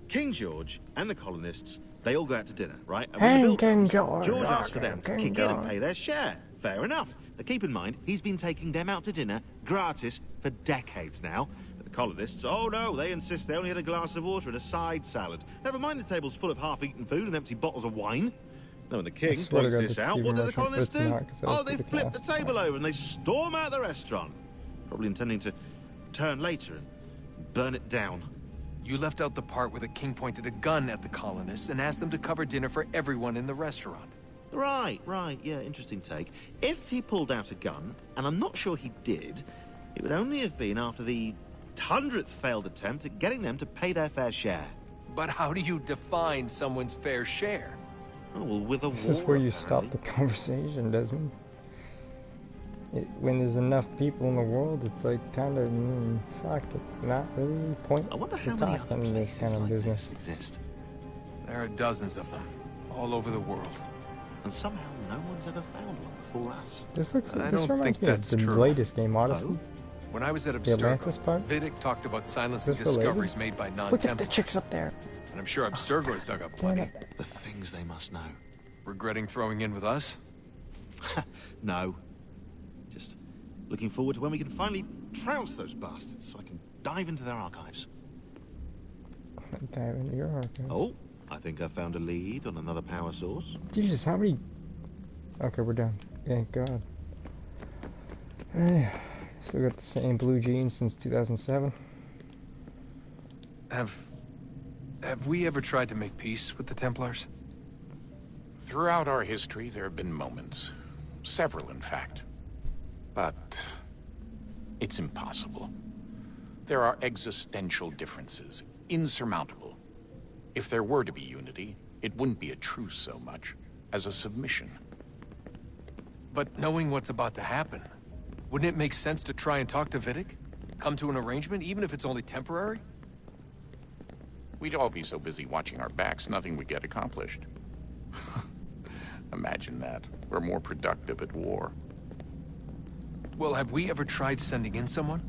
King George and the colonists, they all go out to dinner, right? And when the bill comes, George asks for them to kick in and pay their share. Fair enough. But keep in mind, he's been taking them out to dinner gratis for decades now. But the colonists, oh no, they insist they only had a glass of water and a side salad. Never mind the table's full of half-eaten food and empty bottles of wine. Now, when the king points this out, what do the colonists do? Oh, they flip the table over and they storm out the restaurant. Probably intending to return later and burn it down. You left out the part where the king pointed a gun at the colonists and asked them to cover dinner for everyone in the restaurant. Right, yeah, interesting take. If he pulled out a gun, and I'm not sure he did, it would only have been after the 100th failed attempt at getting them to pay their fair share. But how do you define someone's fair share? Oh, well, with a war, this is where you stop the conversation, Desmond. When there's enough people in the world, it's like kind of fuck. It's not really point to talk in this kind of business. Exist. There are dozens of them, all over the world, and somehow no one's ever found one before us. This reminds me of the latest game, Odyssey. When I was at Abstergo, Vidic talked about silencing discoveries made by non-Templars. Look at the chicks up there. And I'm sure Abstergo has dug up plenty. The things they must know. Regretting throwing in with us? No. Just looking forward to when we can finally trounce those bastards so I can dive into their archives. Dive into your archives? Oh, I think I found a lead on another power source. Jesus, how many... Okay, we're done. Thank God. Still got the same blue jeans since 2007. Have we ever tried to make peace with the Templars? Throughout our history, there have been moments. Several, in fact. But It's impossible. There are existential differences, insurmountable. If there were to be unity, it wouldn't be a truce so much as a submission. But knowing what's about to happen, wouldn't it make sense to try and talk to Vidic? Come to an arrangement, even if it's only temporary? We'd all be so busy watching our backs, nothing would get accomplished. Imagine that. We're more productive at war. Well, have we ever tried sending in someone?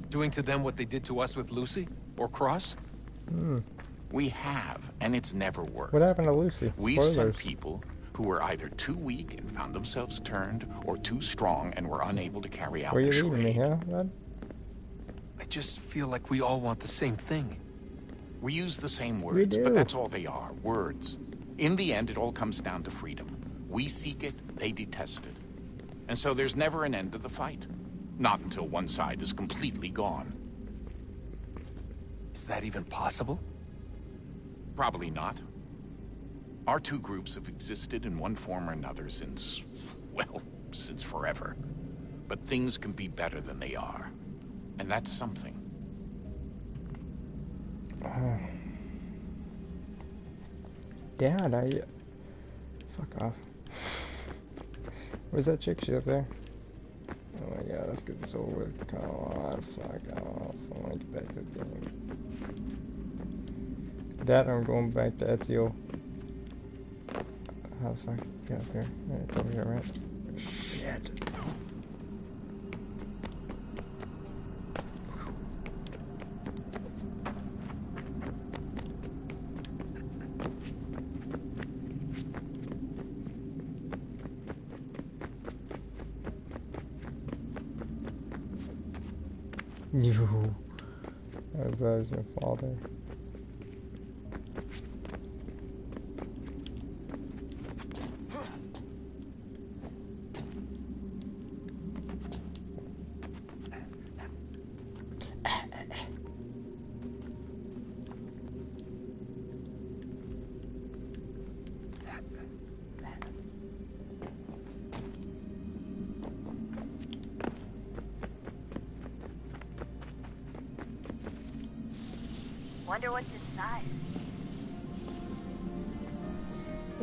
Doing to them what they did to us with Lucy? Or Cross? We have, and it's never worked. What happened to Lucy? We've sent Spoilers. people who were either too weak and found themselves turned, or too strong and were unable to carry out Where the you leading me, charade. huh, bud? I just feel like we all want the same thing. We use the same We words, do. but that's all they are, words. In the end, it all comes down to freedom. We seek it, they detest it. And so there's never an end to the fight. Not until one side is completely gone. Is that even possible? Probably not. Our two groups have existed in one form or another since, well, since forever. But things can be better than they are. And that's something. Dad, fuck off. Where's that chick? She's up there? Oh my god, let's get this over with. Come on, fuck off. I want to get back to the game. Dad, I'm going back to Ezio. How the fuck get up here? Yeah, it's over here, right? Shit. You. As I was gonna fall there. Wonder what's inside.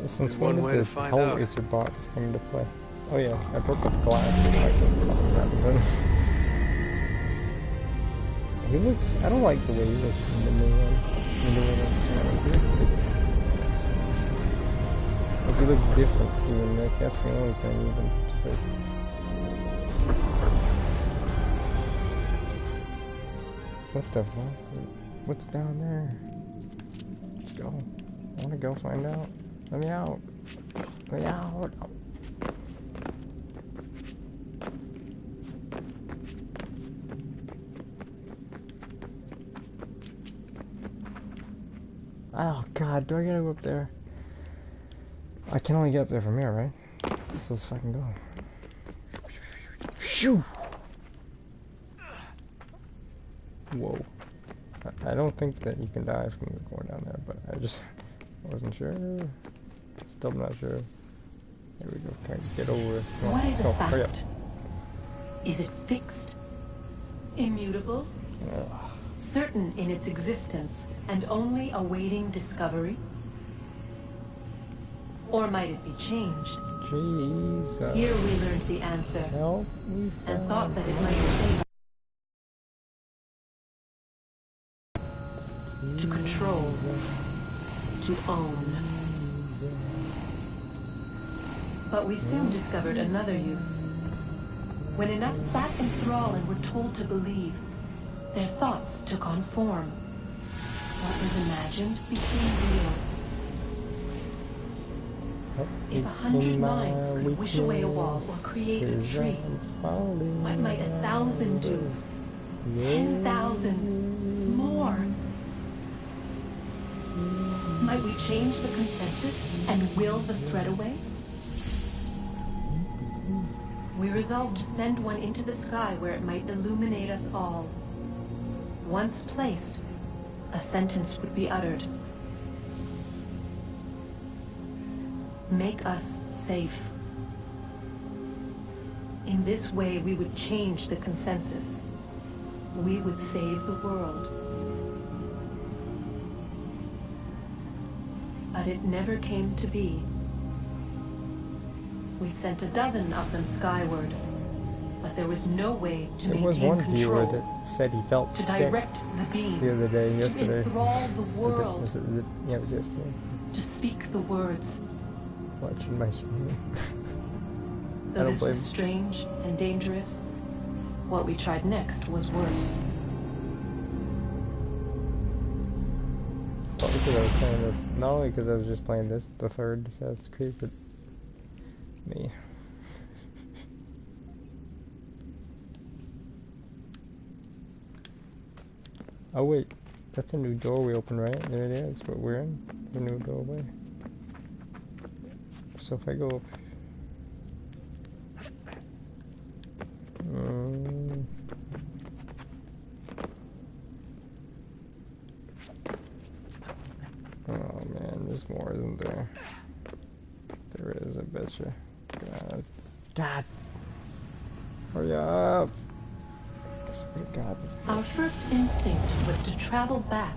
Since One when way did to the find out. Hellraiser box come into play? Oh yeah, I broke up glass. Like, something happened. He looks. I don't like the way he looks in the new one. The new one that's kind of. He looks different. Like he looks different. Even like that's the only thing. Even just like. What the fuck? What's down there? Let's go. I wanna go find out. Let me out. Let me out. Oh god, do I gotta go up there? I can only get up there from here, right? So let's fucking go. Shoo! Whoa. I don't think that you can die from going down there, but I just wasn't sure. Still not sure. There we go. Can I get over it? Come on, What is a hurry up. fact? Is it fixed? Immutable? Certain in its existence and only awaiting discovery? Or might it be changed? Jesus. Here we learned the answer. Help me and thought that it might save us. To control. To own. But we soon discovered another use. When enough sat in thrall and were told to believe, their thoughts took on form. What was imagined became real. If 100 minds could wish away a wall or create a tree, what might 1,000 do? 10,000? More? Might we change the consensus and will the thread away? We resolved to send one into the sky where it might illuminate us all. Once placed, a sentence would be uttered. Make us safe. In this way, we would change the consensus. We would save the world. But it never came to be. We sent a dozen of them skyward, but there was no way to there maintain was one control. viewer that said he felt to sick direct the beam, the other day, yesterday. to enthrall the world, Yeah, it was yesterday. to speak the words. Watching my stream. Though this was strange and dangerous, what we tried next was worse. Probably because I was playing this, not only because I was just playing this, the third Assassin's Creed, but me. Oh wait, that's a new doorway open, right? There it is, what we're in, the new doorway. So if I go up... Oh man, there's more, isn't there? There is, I betcha. God! Hurry up! God, Our first instinct was to travel back,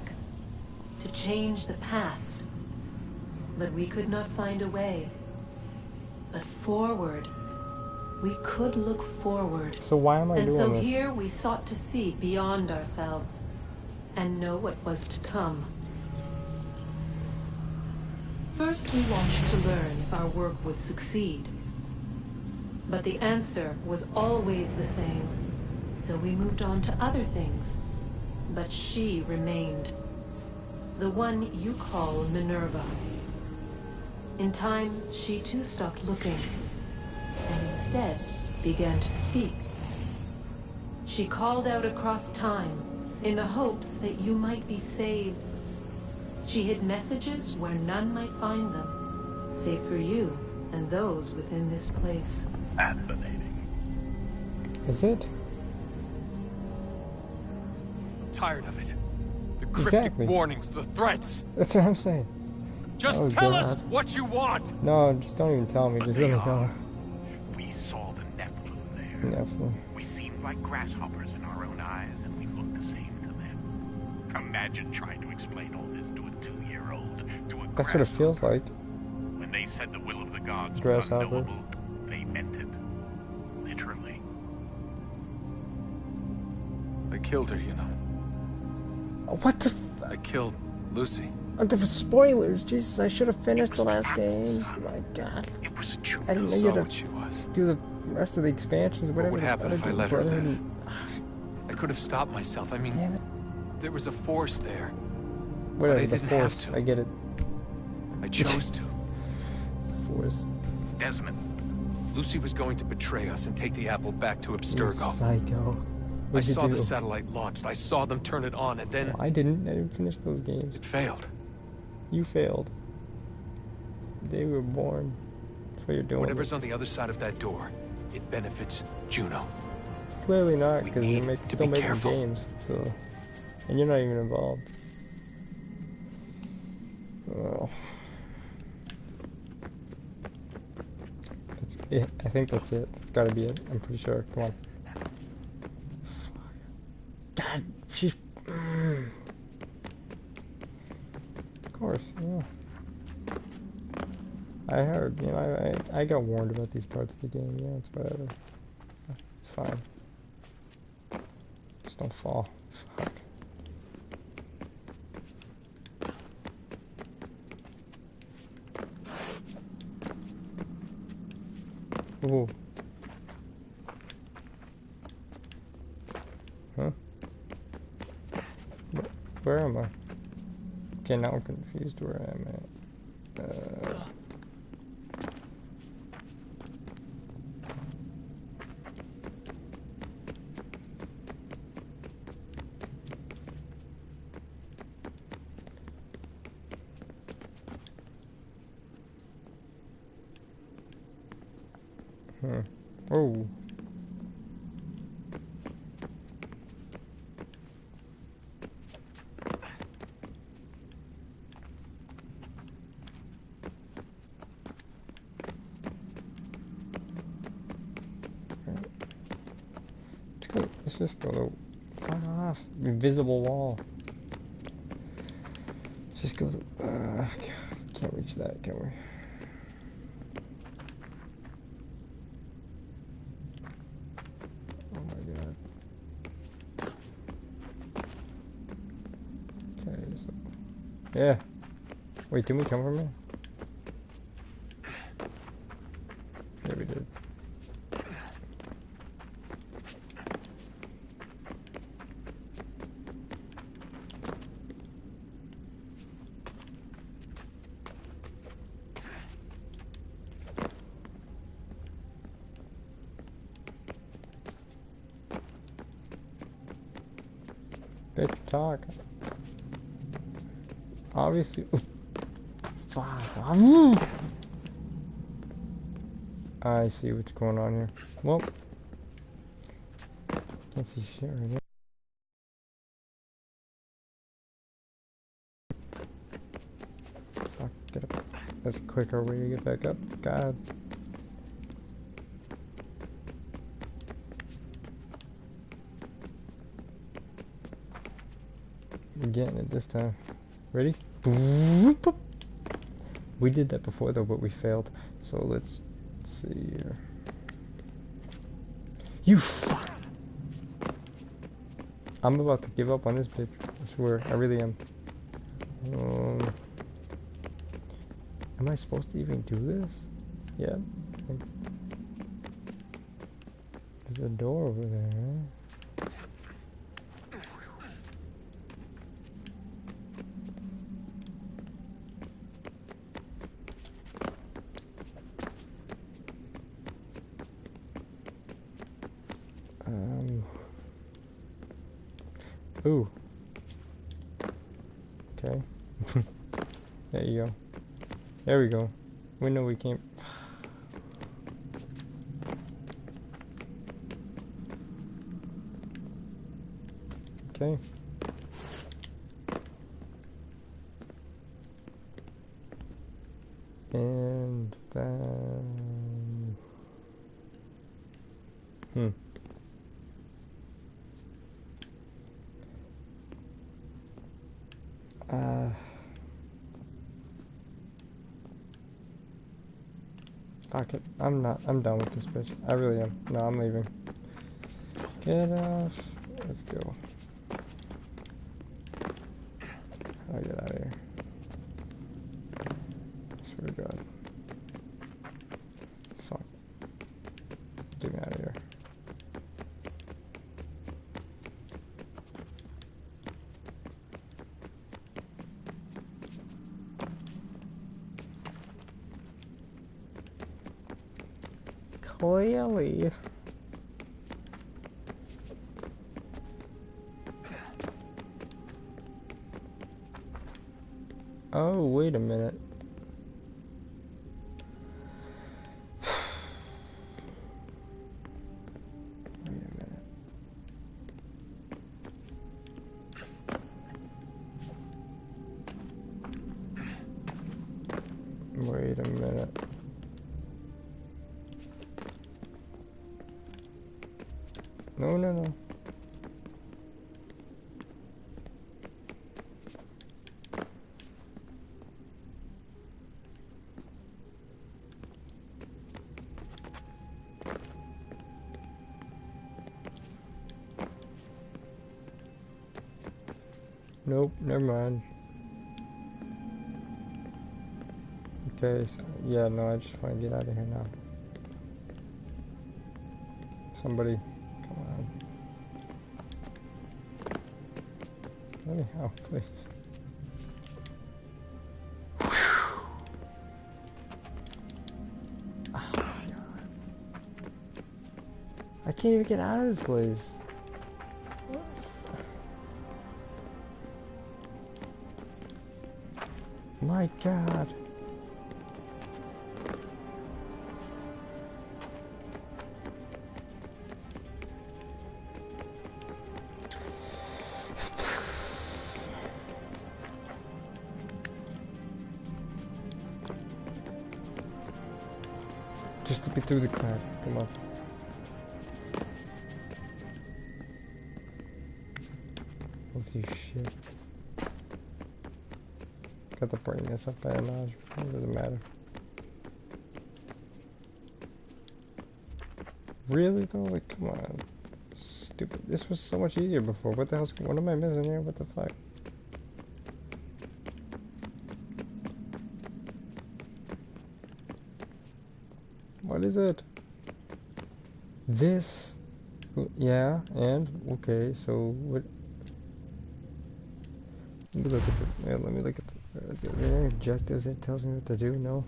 to change the past. But we could not find a way. But forward, we could look forward. So why am I doing this? And so here we sought to see beyond ourselves and know what was to come. First, we watched to learn if our work would succeed. But the answer was always the same. So we moved on to other things. But she remained. The one you call Minerva. In time, she too stopped looking, and instead began to speak. She called out across time, in the hopes that you might be saved. She hid messages where none might find them, save for you and those within this place. Fascinating. Is it? Tired of it. The cryptic warnings, the threats. That's what I'm saying. Just tell us what you want! No, just don't even tell me, just let me know. We saw the Nephilim there. Nephilim. We seemed like grasshoppers in our own eyes, and we looked the same to them. Imagine trying to explain all this to a 2-year-old, to a That's what it feels like. When they said the will of the gods was Grasshopper. unknowable, they meant it. Literally. I killed her, you know. What the I killed Lucy. There were spoilers, Jesus, I should have finished the last games. My God. It was I didn't know you had she was. do the rest of the expansions, whatever. What would happen if I let her live? I could have stopped myself. I mean, there was a force there. Whatever, but I the didn't force, have to. I get it. I chose to. It's the force. Desmond. Lucy was going to betray us and take the apple back to Abstergo. Psycho. I saw the satellite launched. I saw them turn it on, and then... No, I didn't finish those games. It failed. You failed. They were born. That's what you're doing. Whatever's on the other side of that door, it benefits Juno. Clearly not, because you're still making careful. games. So, and you're not even involved. Oh. That's it. I think that's it. It's gotta be it. I'm pretty sure. Come on. God, she's... Of course, yeah. I heard, you know, I got warned about these parts of the game, yeah, it's whatever. It's fine. Just don't fall. Fuck. Ooh. Huh? Where am I? Okay, now I'm confused where I'm at. Oh. let's just go to... Fuck off. Invisible wall. Let's just go to... can't reach that, can we? Oh my god. Okay, so... Yeah. Wait, didn't we come from here? Yeah, we did. Good talk. Obviously. Fuck. I see what's going on here. Well, can't see shit right here. Fuck, get up. That's a quicker way to get back up. God. We're getting it this time. Ready? We did that before though, but we failed. So let's see here. You fuck! I'm about to give up on this bitch. I swear, I really am. Am I supposed to even do this? Yeah. There's a door over there, huh? Ooh. Okay. There you go. There we go. We know we can't. Okay. And then... Fuck it. I'm done with this bitch. I really am. No, I'm leaving. Get off. Let's go. How do I get out of here? I swear to God. Fuck. Get me out of here. Clearly. Oh, wait a minute. Wait a minute. No, no, no. Nope, never mind. Okay, so, yeah, no, I just want to get out of here now. Somebody, come on. Let me out, please. Oh my God. I can't even get out of this place. My God. Just to get through the crack. Come on. see shit. Got the brightness up by a notch. It doesn't matter. Really though? Like, come on. Stupid. This was so much easier before. What the hell's... What am I missing here? What the fuck? What is it? This? Yeah, and? Okay, so what... Let me look at the... Yeah, let me look at the... Are there any objectives it tells me what to do? No?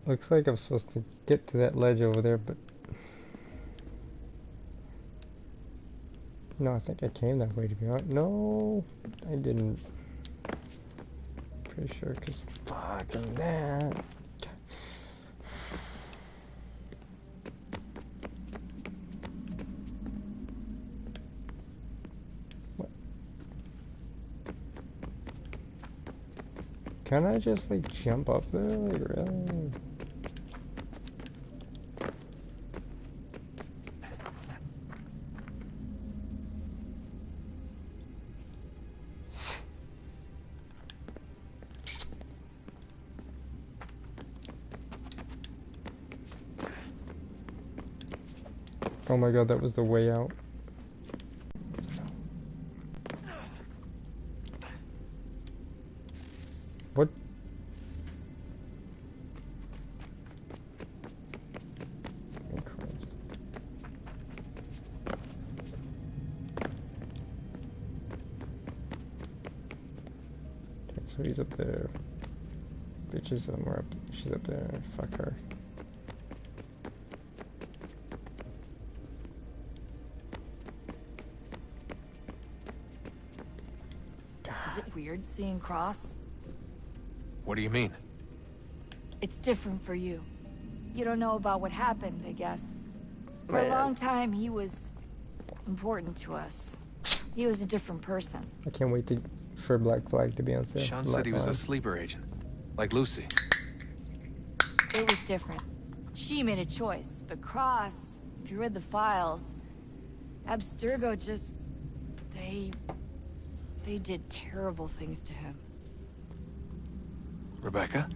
Looks like I'm supposed to get to that ledge over there, but... No, I think I came that way, to be honest. No, I didn't. Pretty sure, because fucking that. What? Can I just, like, jump up there? Like, really? Oh my god, that was the way out. What? Oh Christ. Okay, so he's up there. Bitch is somewhere up. She's up there. Fuck her. Is it weird seeing Cross? What do you mean? It's different for you. You don't know about what happened, I guess. For a long time, he was important to us. He was a different person. I can't wait for Black Flag to be on sale. Sean said he was a sleeper agent, like Lucy. It was different. She made a choice, but Cross, if you read the files, Abstergo just... They did terrible things to him. Rebecca?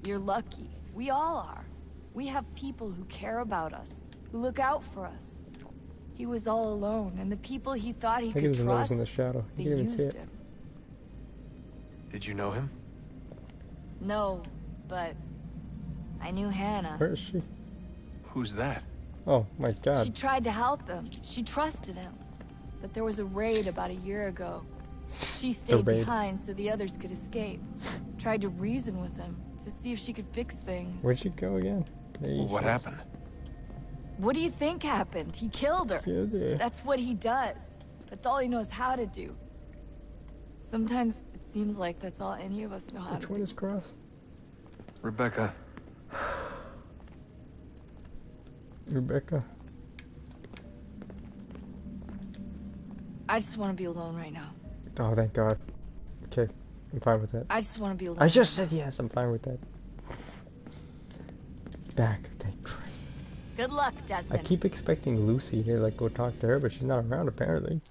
You're lucky. We all are. We have people who care about us, who look out for us. He was all alone, and the people he thought he could trust, in the shadow. they used him. Did you know him? No, but I knew Hannah. Where is she? Who's that? Oh my god. She tried to help him. She trusted him. But there was a raid about a year ago. She stayed behind so the others could escape. Tried to reason with him to see if she could fix things. Where'd she go again? What happened? What do you think happened? He killed her. Killed her. That's what he does. That's all he knows how to do. Sometimes it seems like that's all any of us know how to do. Which one is Cross? Rebecca. Rebecca. I just want to be alone right now. Oh, thank God. Okay, I'm fine with that. I just want to be alone. I just said yes, I'm fine with that. Back, thank Christ. Good luck, Desmond. I keep expecting Lucy to like go talk to her, but she's not around apparently.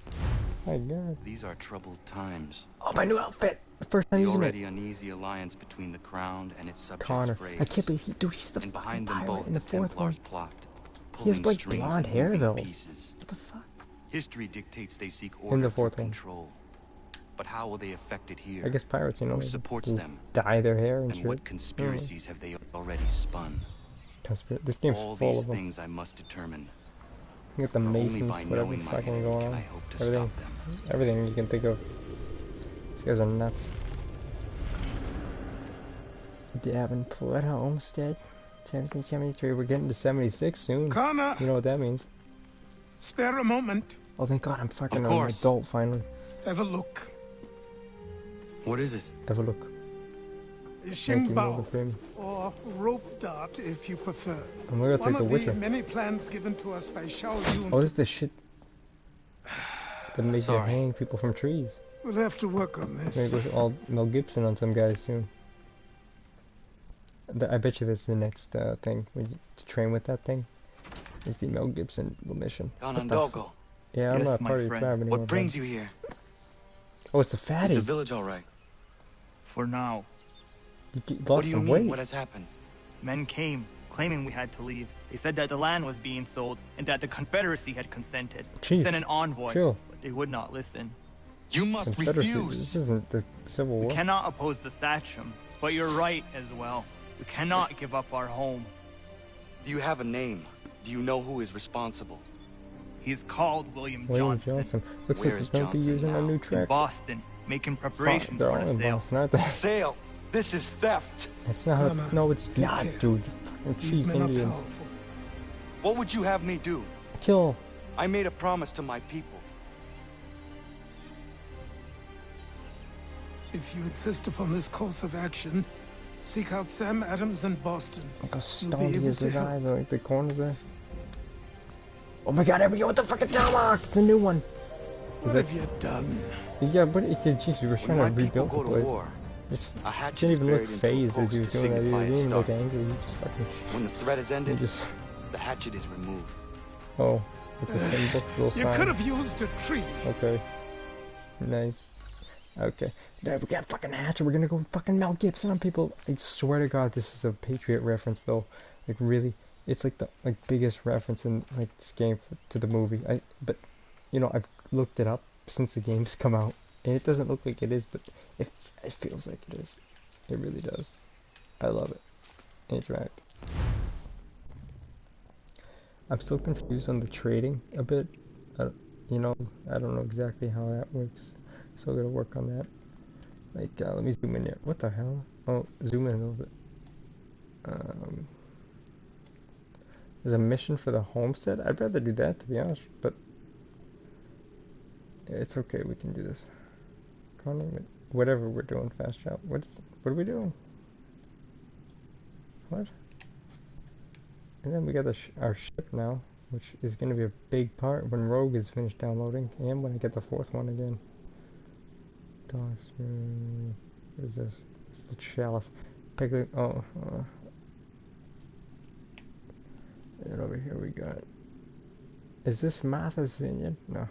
My God. These are troubled times. Oh, my new outfit! The first time the using already it. uneasy alliance between the Crown and its subjects Connor. frays. I can't believe he's the and behind them pirate both in the fourth one. plot. He has like blonde hair though. Pieces. What the fuck? History dictates they seek order In the fourth one. control. But how will they affect it here? I guess pirates, you know, Who supports them? dye their hair and shit. What conspiracies have they already spun. This game's all full these of them. things I must determine. You got the Masons, whatever fucking going on. Everything you can think of. These guys are nuts. Davenport Homestead, 1773. We're getting to 76 soon. Connor! You know what that means. Spare a moment. Oh, thank God, I'm fucking an adult finally. Have a look. What is it? Have a look. Shingbao, or rope dart if you prefer. I'm gonna take the Witcher. One of the many plans given to us by Xiao Yun. Oh, this is the shit that makes you hang people from trees. We'll have to work on this. Maybe go all Mel Gibson on some guys soon. I bet you that's the next thing. When you train with that thing, is the Mel Gibson mission. Ganondogo. Yeah, I'm not part of your tribe anymore. What brings you here? Oh, it's the fatty. Is the village all right? For now. You lost some weight. What has happened? Men came, claiming we had to leave. They said that the land was being sold, and that the Confederacy had consented. Chief, sent an envoy, chill. but they would not listen. You must refuse. This isn't the Civil War. We cannot oppose the Sachem, but you're right as well. We cannot give up our home. Do you have a name? Do you know who is responsible? He's called William Johnson. Looks like we're going to be using a new track. In Boston, making preparations They're for all the in sale. Boston, aren't they? Sale. This is theft. That's not how, no, it's not, dude. Fucking cheap Indians. What would you have me do? Kill. I made a promise to my people. If you insist upon this course of action, seek out Sam Adams in Boston. Look how stoned he is, his eyes, like the corners there. Oh my God, here we go with the fucking tomahawk! The new one! What have you done? Yeah, but jeez, you were trying to rebuild the place. Just didn't even look phased as he was doing that. He didn't even look angry. He just fucking. When the threat is ended, the hatchet is removed. Oh, it's a symbol. Little sign. You could have used a tree. Okay. Nice. Okay. Now we got fucking hatchet. We're gonna go fucking Mel Gibson on people. I swear to God, this is a Patriot reference though. Like really, it's like the biggest reference in like this game to the movie. But you know, I've looked it up since the game's come out, and it doesn't look like it is, but it feels like it is. It really does. I love it. It's right. I'm still confused on the trading a bit. You know, I don't know exactly how that works. Still gotta work on that. Like, let me zoom in here. What the hell? Oh, zoom in a little bit. There's a mission for the homestead. I'd rather do that, to be honest, but it's okay. We can do this. Whatever we're doing, fast travel. What are we doing? What? And then we got our ship now, which is going to be a big part when Rogue is finished downloading, and when I get the fourth one again. Dogs. What is this? It's the chalice. Piglet. Oh. And over here we got. Is this Martha's Vineyard? No.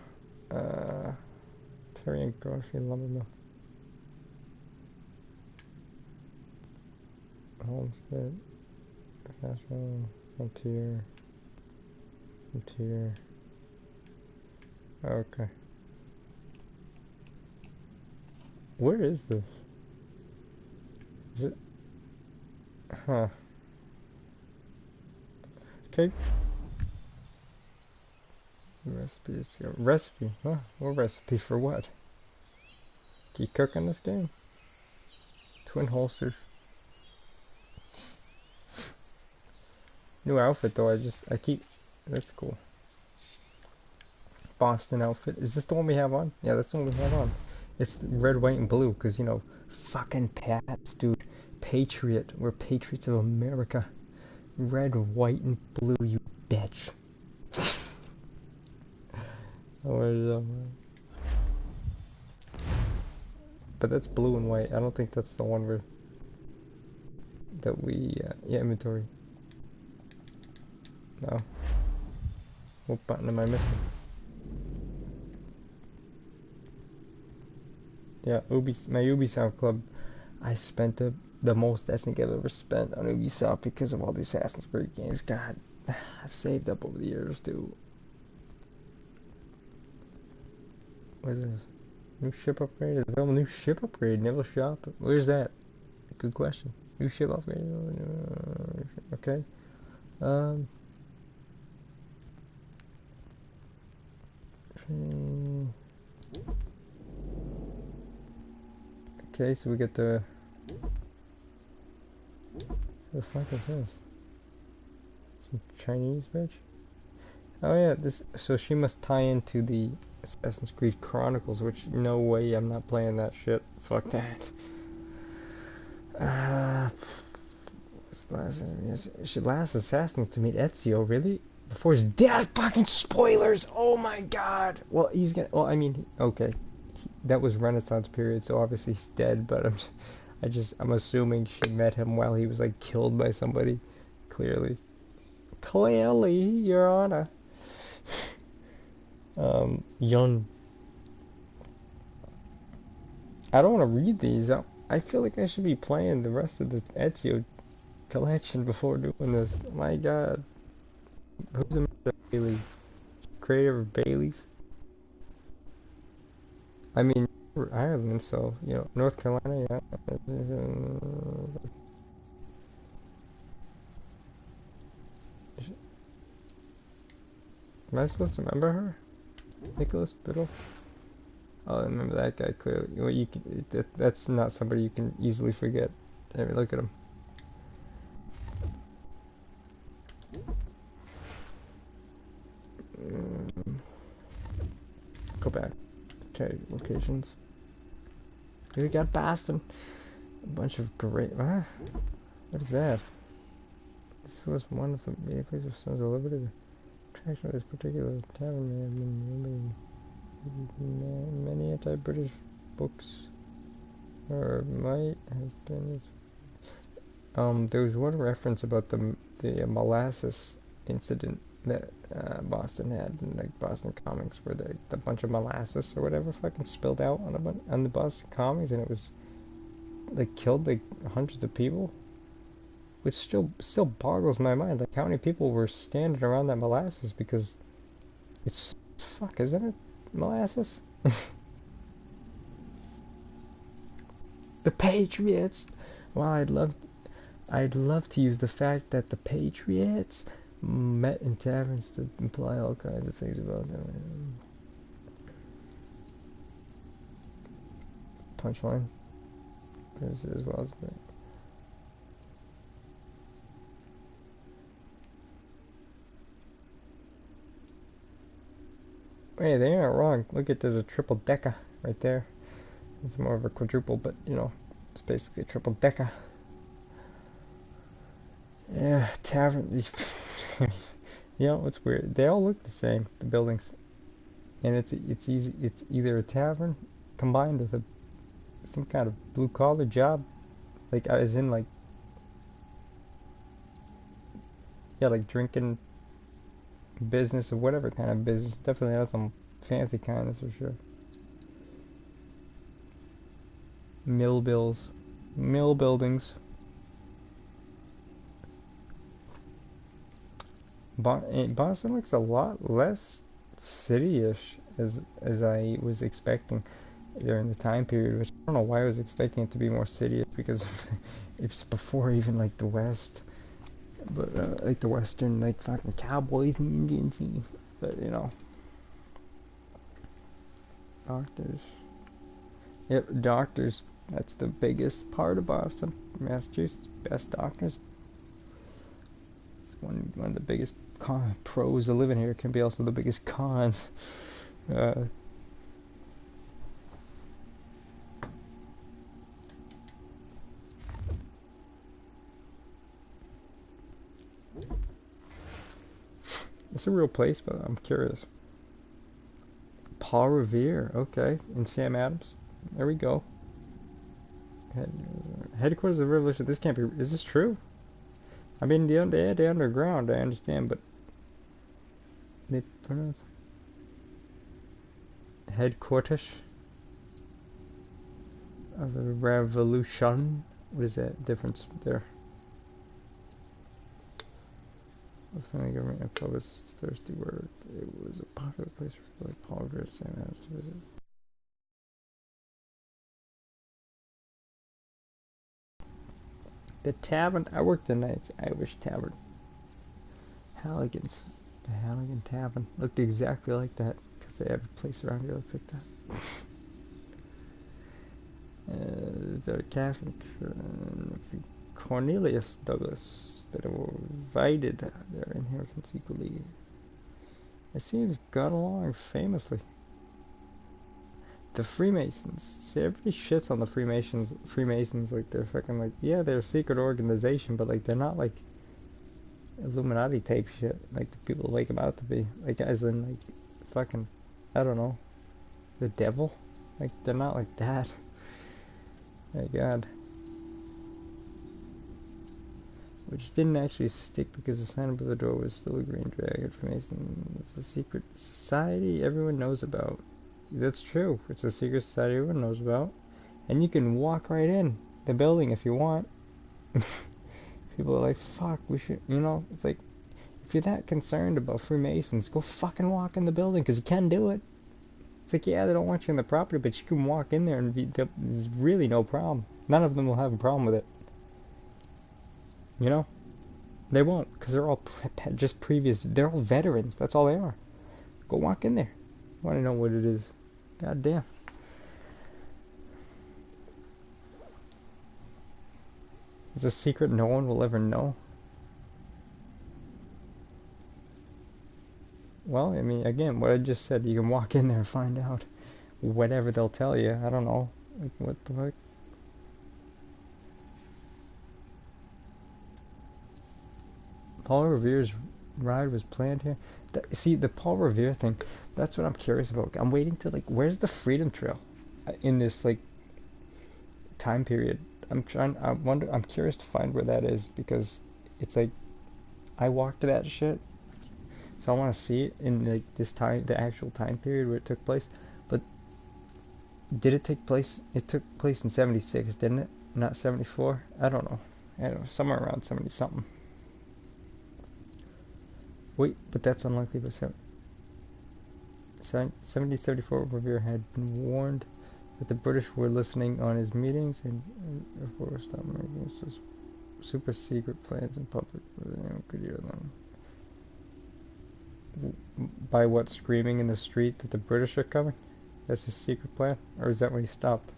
Terry and Garfield Lumber Mill. Homestead. National. Frontier. Okay. Where is this? Is it? Huh. Okay. Recipes. Recipe? Huh? What recipe for what? Can you cook in this game? Twin holsters. New outfit though, I keep, that's cool. Boston outfit. Is this the one we have on? Yeah, that's the one we have on. It's red, white, and blue, because, you know, fucking Pats, dude. Patriot. We're patriots of America. Red, white, and blue, you bitch. Oh, but that's blue and white. I don't think that's the one that we, yeah, inventory. No. What button am I missing? Yeah, my Ubisoft club. I spent the most I think I've ever spent on Ubisoft because of all the Assassin's Creed games. God, I've saved up over the years, dude. What is this? New ship upgrade? Is available new ship upgrade? Naval shop? Where's that? Good question. New ship off. Okay. Okay, so we get the. What the fuck is this? Some Chinese bitch? Oh yeah, this. So she must tie into the Assassin's Creed Chronicles, which no way I'm not playing that shit. Fuck that. Last Assassins to meet Ezio, really? Before his death? Fucking spoilers! Oh my god! Well, he's gonna. Well, I mean, okay, that was Renaissance period, so obviously he's dead. But I'm assuming she met him while he was like killed by somebody. Clearly, Your Honor. Young. I don't want to read these. I feel like I should be playing the rest of this Ezio collection before doing this. My god. Who's Amanda Bailey? Creator of Bailey's? I mean, Ireland, so, you know, North Carolina, yeah. Am I supposed to remember her? Nicholas Biddle? Oh, I remember that guy clearly. Well, you can, that's not somebody you can easily forget. I mean, look at him. Go back. Okay, locations. We got Boston. A bunch of great. What is that? This was one of the many places of Sons of Liberty. The attraction of this particular tavern may have been many anti-British books, or might have been. There was one reference about the molasses incident that Boston had in like Boston Comics, where the bunch of molasses or whatever fucking spilled out on the Boston Comics, and it was like killed like hundreds of people, which still boggles my mind. Like how many people were standing around that molasses because it's fuck, isn't it molasses? The Patriots. Well, I'd love to use the fact that the Patriots met in taverns to imply all kinds of things about them. Punchline. This as well as. Hey, they aren't wrong. Look at, there's a triple decker right there. It's more of a quadruple, but you know, it's basically a triple decker. Yeah, tavern. You know, it's weird. They all look the same, the buildings, and it's easy. It's either a tavern combined with some kind of blue collar job, like as in like, yeah, like drinking business or whatever kind of business. Definitely not some fancy kind, that's for sure. Mill buildings. Boston looks a lot less city-ish as I was expecting during the time period, which I don't know why I was expecting it to be more city-ish, because it's before even like the West, but like the Western, like fucking cowboys and Indians, but you know, doctors. Yep, doctors. That's the biggest part of Boston, Massachusetts. Best doctors. It's one of the biggest pros of living here. Can be also the biggest cons. It's a real place, but I'm curious. Paul Revere, okay, and Sam Adams. There we go. Headquarters of the Revolution. This can't be. Is this true? I mean, the underground, I understand, but they pronounce headquarters of the Revolution. What is that difference there? The government info was thirsty word. It was a popular place for like Paul Revere, Sam Adams to visit. The tavern. I worked the night's Irish tavern. Halligan's. The Halligan Tavern looked exactly like that because they have a place around here that looks like that. The Catholic Cornelius Douglas that were divided their inheritance equally. It seems gone along famously. The Freemasons. See, everybody shits on the Freemasons like they're fucking like, yeah, they're a secret organization, but like they're not like Illuminati type shit like the people make them out to be. Like as in like fucking, I don't know, the devil. Like they're not like that. My God. Which didn't actually stick because the sign above the door was still a green dragon. Freemasons, the secret society everyone knows about. That's true. It's a secret society everyone knows about. And you can walk right in the building if you want. People are like, fuck, we should, you know, it's like, if you're that concerned about Freemasons, go fucking walk in the building, because you can do it. It's like, yeah, they don't want you in the property, but you can walk in there and there's really no problem. None of them will have a problem with it. You know? They won't, because they're all they're all veterans, that's all they are. Go walk in there. I want to know what it is. God damn. It's a secret no one will ever know. Well, I mean, again, what I just said, you can walk in there and find out whatever they'll tell you. I don't know. Like, what the fuck? Paul Revere's ride was planned here. See, the Paul Revere thing, that's what I'm curious about. I'm waiting to, like, where's the Freedom Trail in this, like, time period? I'm curious to find where that is, because it's like, I walked to that shit, so I want to see it in, like, this time, the actual time period where it took place. But did it take place? It took place in 76, didn't it? Not 74? I don't know. Somewhere around 70 something. Wait, but that's unlikely. But 74 Revere had been warned that the British were listening on his meetings and therefore stopped making super secret plans in public. Anyone could hear them. By what, screaming in the street that the British are coming? That's his secret plan? Or is that when he stopped?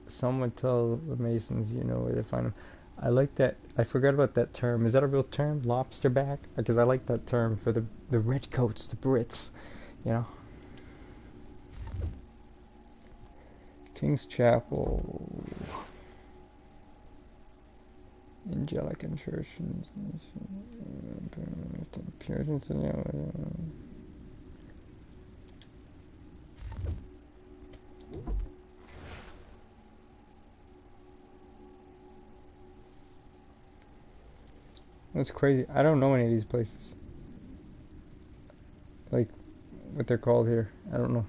Someone tell the Masons you know where they find them. I like that. I forgot about that term. Is that a real term? Lobster back? Because I like that term for the redcoats, the Brits. You know? King's Chapel. Anglican Church. Puritans. That's crazy. I don't know any of these places. Like, what they're called here. I don't know.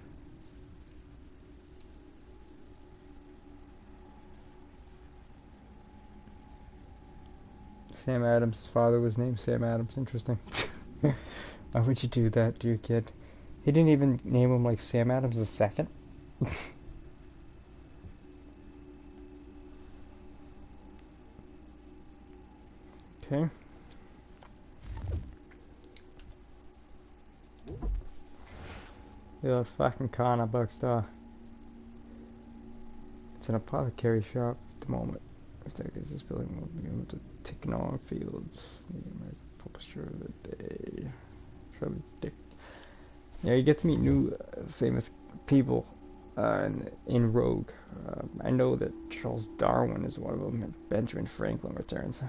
Sam Adams' father was named Sam Adams. Interesting. Why would you do that to your kid? He didn't even name him like Sam Adams II. Okay. Yeah, fucking corner bookstore. It's an apothecary shop at the moment. If that is, this building will be able to tick on fields. My publisher of the day. Probably Dick. Yeah, you get to meet new famous people in Rogue. I know that Charles Darwin is one of them, and Benjamin Franklin returns.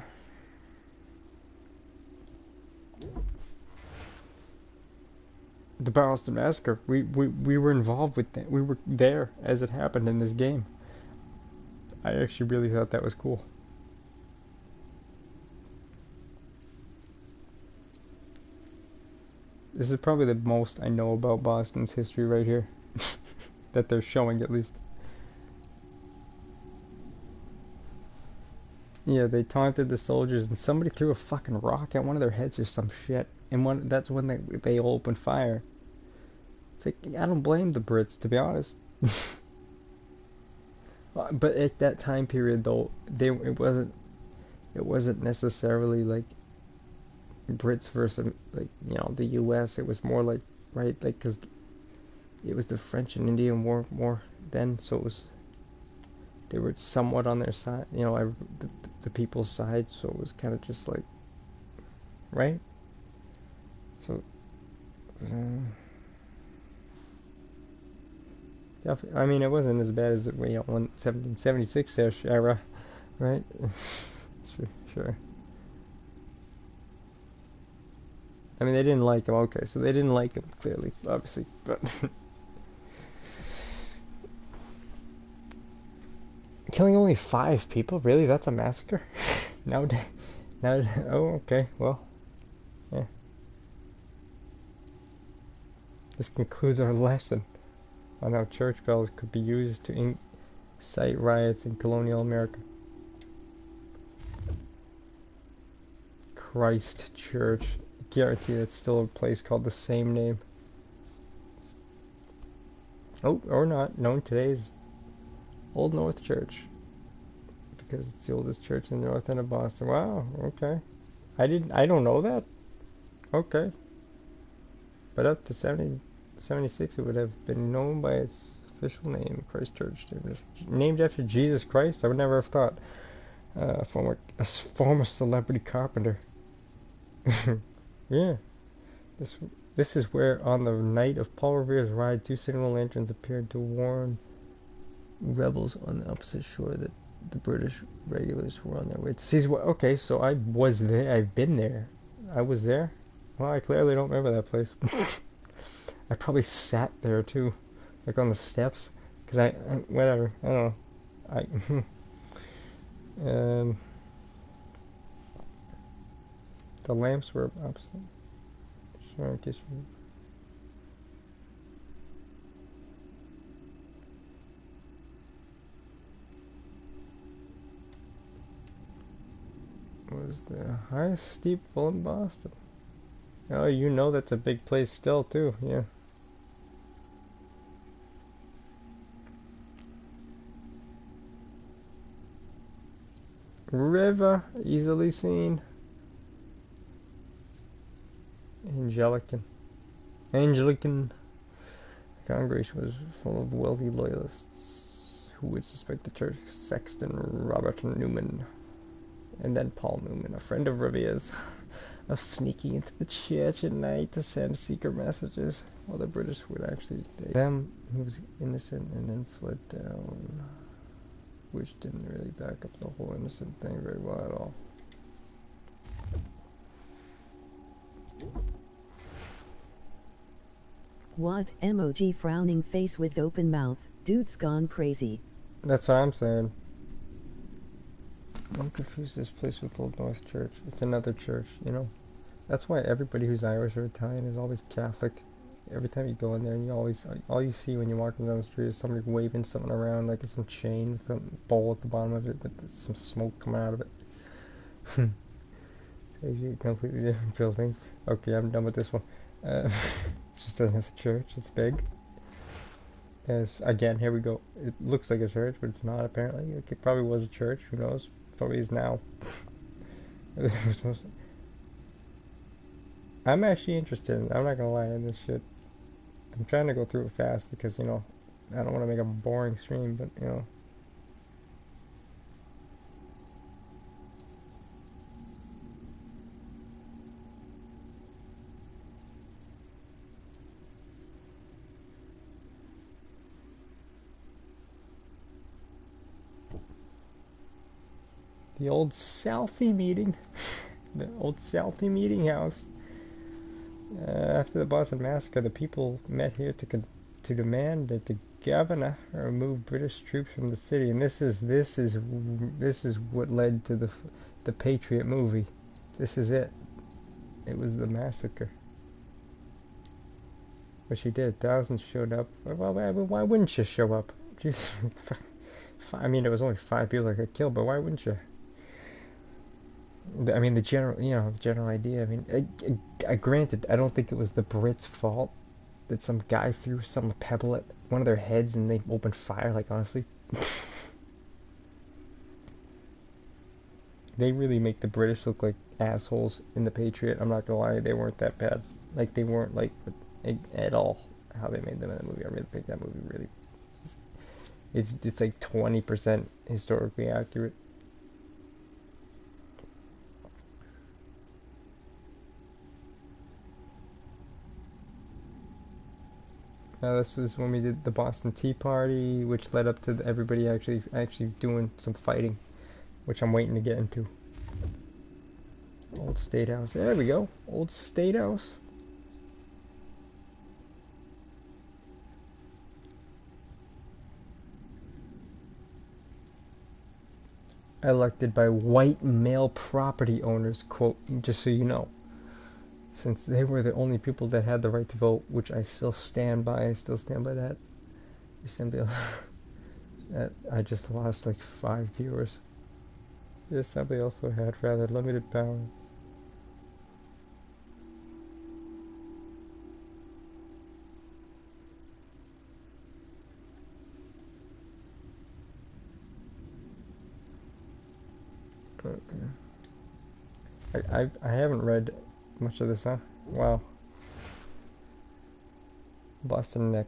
The Boston Massacre. We were involved with that. We were there as it happened in this game. I actually really thought that was cool. This is probably the most I know about Boston's history right here. That they're showing, at least. Yeah, they taunted the soldiers and somebody threw a fucking rock at one of their heads or some shit. And that's when they all opened fire. It's like, I don't blame the Brits, to be honest. But at that time period, though, it wasn't necessarily like Brits versus like the U.S. It was more like right like because it was the French and Indian War more then, so it was they were somewhat on their side, the people's side. So it was kind of just like right. So. I mean, it wasn't as bad as the 1776-ish era, right? Sure. I mean, they didn't like him. Okay, so they didn't like him, clearly, obviously, but... Killing only 5 people? Really? That's a massacre? Nowadays? Oh, okay, well, yeah. This concludes our lesson on how church bells could be used to incite riots in colonial America. Christ Church. Guarantee that's still a place called the same name. Oh, or not. Known today as Old North Church. Because it's the oldest church in the north end of Boston. Wow, okay. I don't know that. Okay. But up to 76 it would have been known by its official name, Christ Church. Named after Jesus Christ? I would never have thought. A former celebrity carpenter. Yeah. This is where on the night of Paul Revere's ride 2 signal lanterns appeared to warn rebels on the opposite shore that the British regulars were on their way to seize. Okay, so I was there. I've been there. I was there? Well, I clearly don't remember that place. I probably sat there too, like on the steps, because whatever, I don't know, the lamps were opposite. Sure, in case was the highest steeple in Boston. Oh, you know that's a big place still too, yeah. River, easily seen. Anglican. The congregation was full of wealthy loyalists who would suspect the church sexton Robert Newman, and then Paul Newman, a friend of Revere's, of sneaking into the church at night to send secret messages, while the British would actually take them who was innocent and then fled down, which didn't really back up the whole innocent thing very well at all. What? Emoji frowning face with open mouth. Dude's gone crazy. That's what I'm saying. I'm confused this place with Old North Church. It's another church, That's why everybody who's Irish or Italian is always Catholic. Every time you go in there, and all you see when you're walking down the street is somebody waving something around, like some chain with a bowl at the bottom of it, with some smoke coming out of it. It's actually a completely different building. Okay, I'm done with this one. It's just another church. It's big. Yes, again, here we go. It looks like a church, but it's not, apparently. It probably was a church. Who knows? Probably is now. I'm actually interested. I'm not gonna lie in this shit. I'm trying to go through it fast because, I don't want to make a boring stream, but, The old selfie meeting. The old selfie meeting house. After the Boston Massacre, the people met here to demand that the governor remove British troops from the city, and this is what led to the Patriot movie. This is it. It was the massacre. But she did. Thousands showed up. Well, why wouldn't you show up? Just, I mean, it was only 5 people that got killed, but why wouldn't you? I mean, the general idea. I mean, I granted, I don't think it was the Brits' fault that some guy threw some pebble at one of their heads and they opened fire. Like, honestly, they really make the British look like assholes in The Patriot. I'm not gonna lie, they weren't that bad. Like, they weren't like at all how they made them in the movie. I really think that movie really, it's like 20% historically accurate. Now this was when we did the Boston Tea Party, which led up to everybody actually doing some fighting, which I'm waiting to get into. Old State House. There we go. Old State House. Elected by white male property owners, quote, just so you know. Since they were the only people that had the right to vote, which I still stand by. I still stand by that. That I just lost like 5 viewers. The assembly also had rather limited power. I haven't read much of this, huh? Wow. Boston Nick.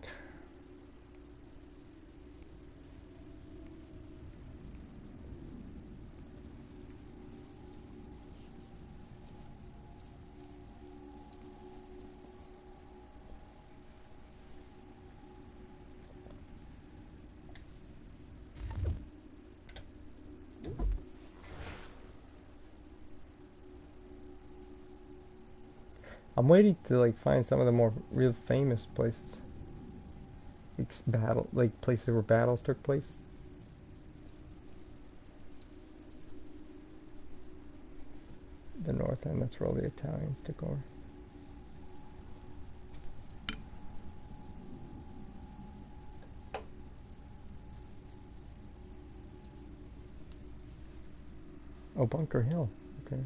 I'm waiting to like find some of the more real famous places. Like places where battles took place. The North End, that's where all the Italians took over. Oh, Bunker Hill. Okay.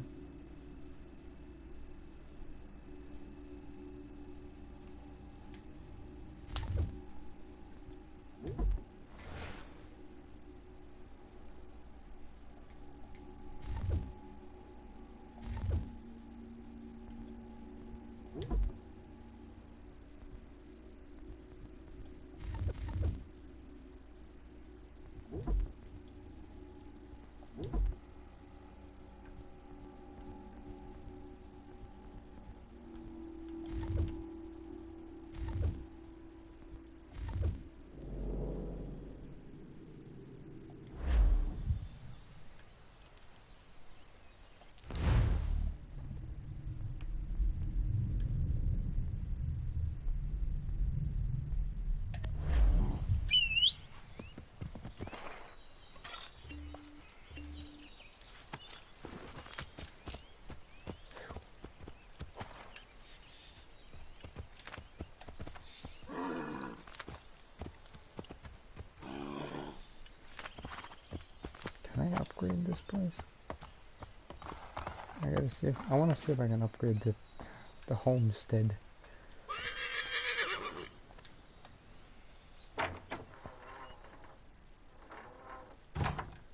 Can I upgrade this place? I gotta see if I want to see if I can upgrade the homestead.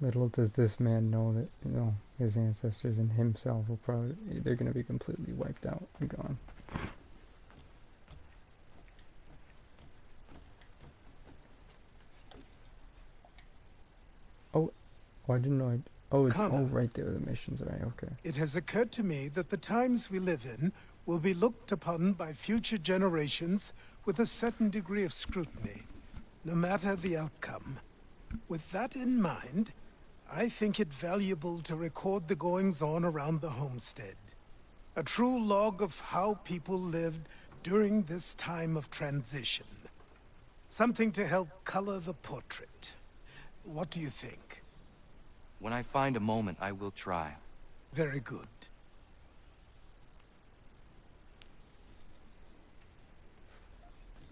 Little does this man know that, you know, his ancestors and himself will probably, they're gonna be completely wiped out and gone. Oh, I didn't know. Oh, it's Connor, right there. The missions, right? Okay. It has occurred to me that the times we live in will be looked upon by future generations with a certain degree of scrutiny, no matter the outcome. With that in mind, I think it valuable to record the goings-on around the homestead. A true log of how people lived during this time of transition. Something to help color the portrait. What do you think? When I find a moment, I will try. Very good.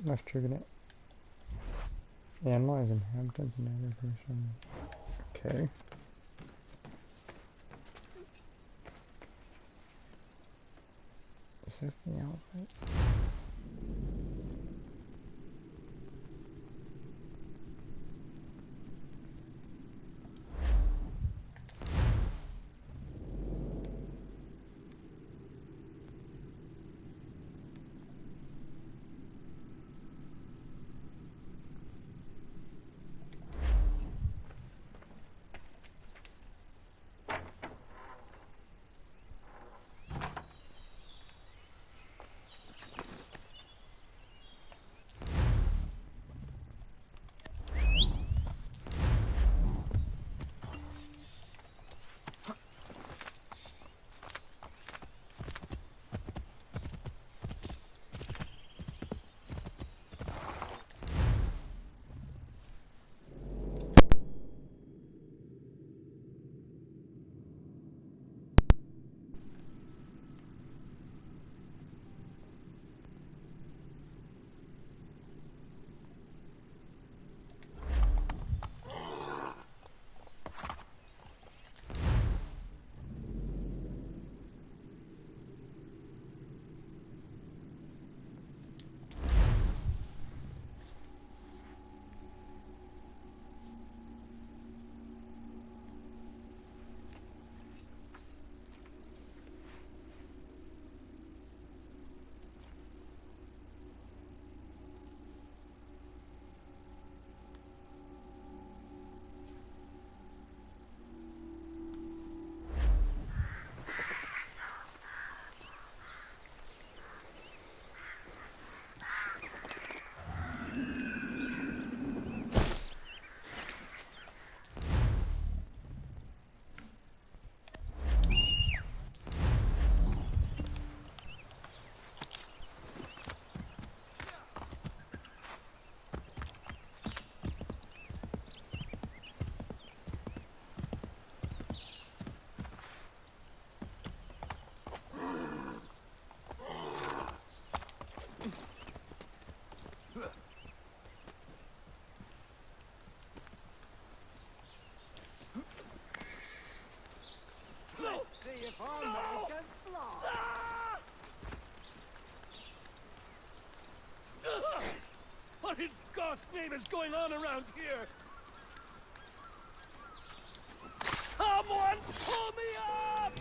Left trigger it. Analyze inhabitants and other person. Okay. Is this the outfit? What in God's name is going on around here? Someone pull me up!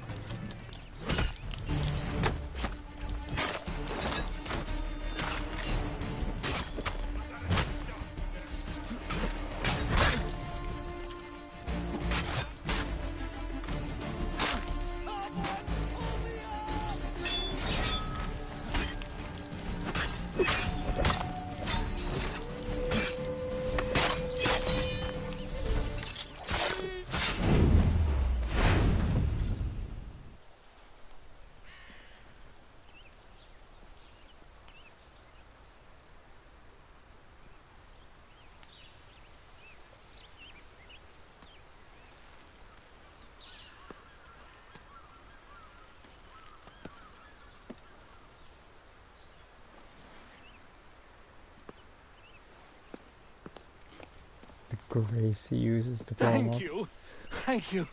Grace he uses to blow him up. Thank you. Thank you.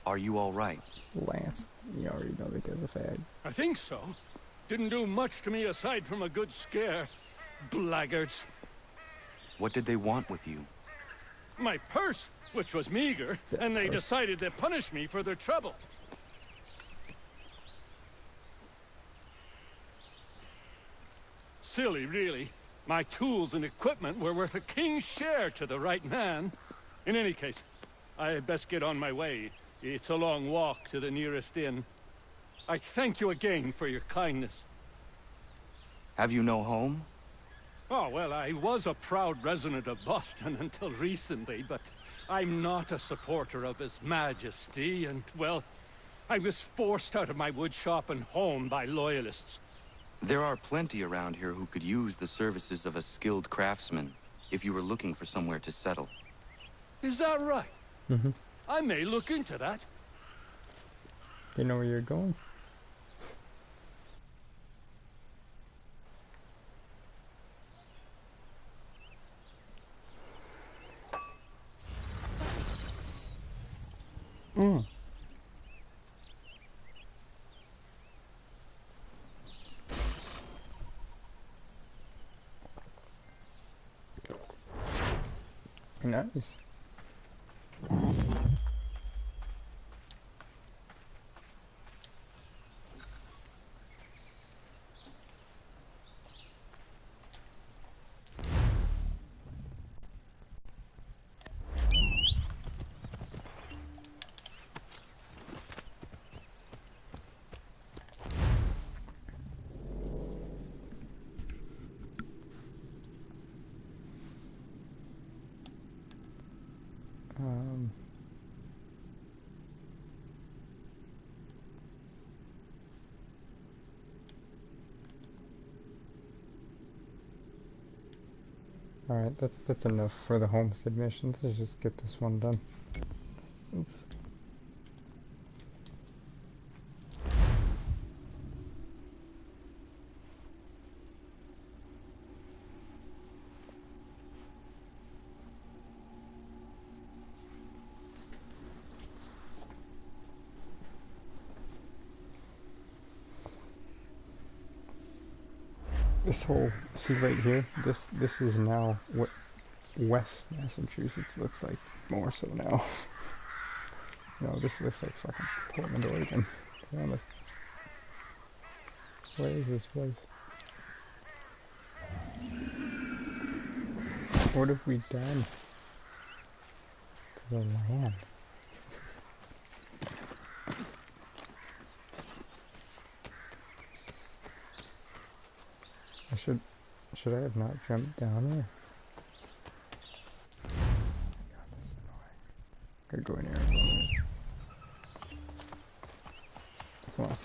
Are you all right? Lance, you already know the guy's a fag. I think so. Didn't do much to me aside from a good scare. Blackguards. What did they want with you? My purse, which was meager, and they decided to punish me for their trouble. Silly, really. My tools and equipment were worth a king's share to the right man. In any case, I had best get on my way. It's a long walk to the nearest inn. I thank you again for your kindness. Have you no home? Oh, well, I was a proud resident of Boston until recently, but I'm not a supporter of His Majesty, and, well, I was forced out of my woodshop and home by loyalists. There are plenty around here who could use the services of a skilled craftsman, if you were looking for somewhere to settle. Is that right? Mm-hmm. I may look into that. Do you know where you're going? Mm. Nice. Alright, that's enough for the homestead missions. Let's just get this one done. Oops. This whole, see right here, this is now what West Massachusetts looks like, more so now. No, this looks like fucking Portland, Oregon, to be honest. Where is this place? What have we done to the land? Should I have not jumped down there? God, this is annoying. Gotta go in here. Come on.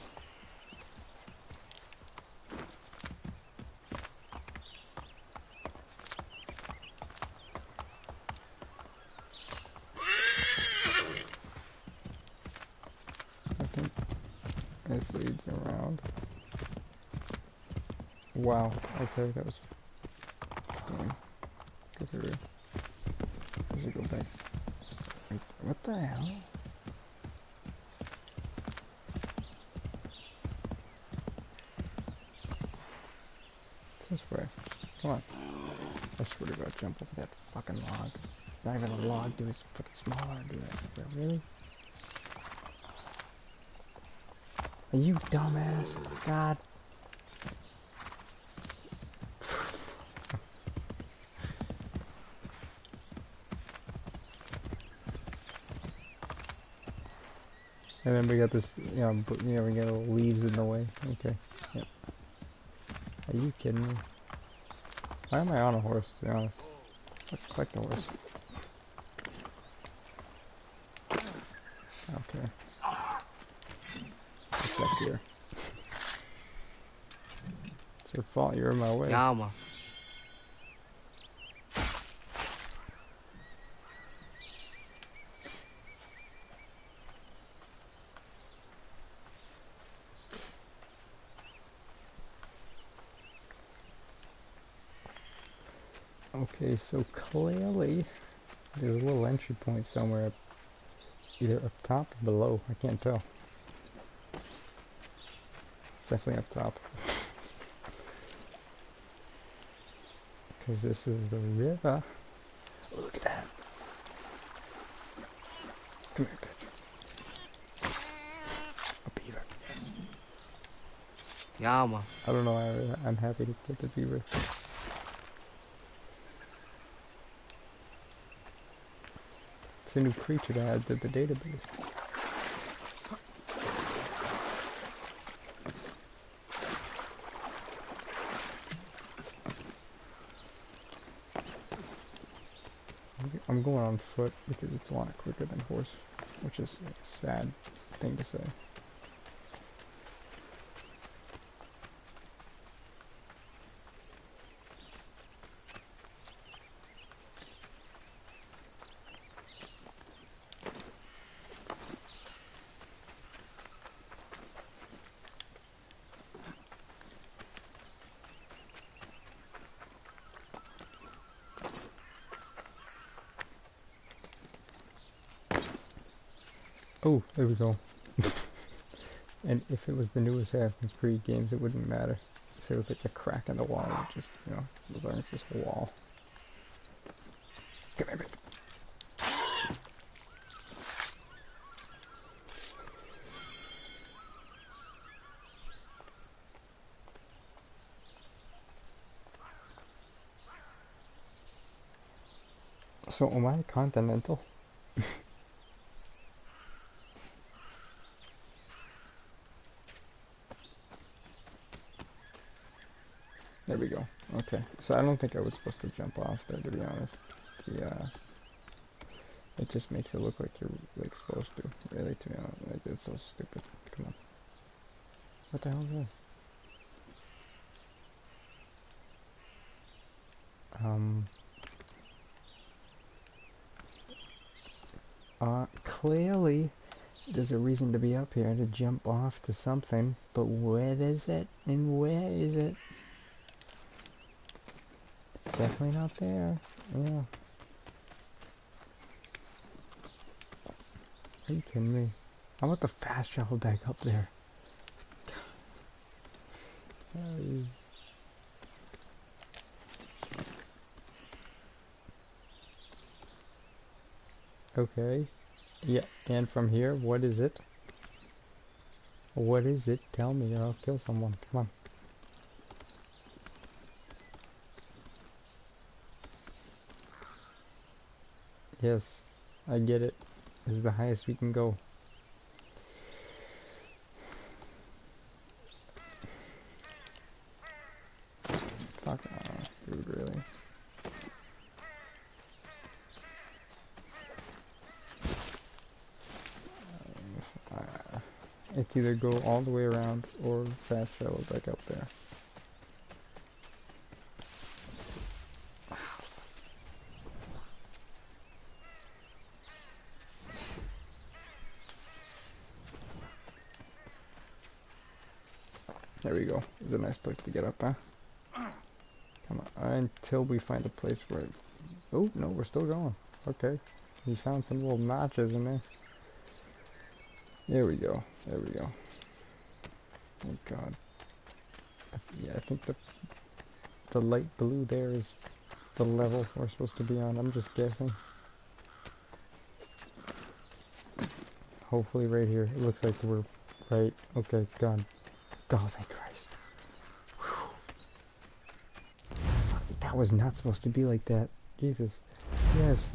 I think this leads around. Wow, okay, that was fine. Does it go back? Wait, what the hell? What's this way? Come on. I swear to God, jump over that fucking log. It's not even a log, dude. It's fucking smaller, dude. Really? Are you dumbass? God. And then we got this, we got leaves in the way. Okay. Yep. Are you kidding me? Why am I on a horse, to be honest? Collect the horse. Okay. What's back here? It's your fault, you're in my way. Yama. Okay, so clearly there's a little entry point somewhere, either up top or below. I can't tell. It's definitely up top. Because this is the river. Oh, look at that. Come here, bitch. A beaver. Yama. I don't know, I'm happy to get the beaver. It's a new creature to add to the database. I'm going on foot because it's a lot quicker than horse, which is a sad thing to say. Oh, there we go. And if it was the new Assassin's Creed games, it wouldn't matter. If there was like a crack in the wall, it just, as long as this wall. Come here, baby. So, am I continental? There we go. Okay. So I don't think I was supposed to jump off there, to be honest. It just makes it look like you're like supposed to. Really, to be honest, like, it's so stupid. Come on. What the hell is this? Clearly, there's a reason to be up here to jump off to something, but where is it? And where is it? It's definitely not there. Yeah. Are you kidding me? I want the fast travel back up there. Okay. Yeah, and from here, what is it? What is it? Tell me or I'll kill someone. Come on. Yes, I get it. This is the highest we can go. Fuck off, dude, really. It's either go all the way around or fast travel back up there. There we go. It's a nice place to get up, huh? Come on, until we find a place where... Oh, no, we're still going. Okay. We found some little notches in there. There we go. There we go. Thank God. Yeah, I think the the light blue there is the level we're supposed to be on. I'm just guessing. Hopefully right here. It looks like we're right. Okay, God. Oh, thank Christ. Whew. Fuck, that was not supposed to be like that. Jesus. Yes.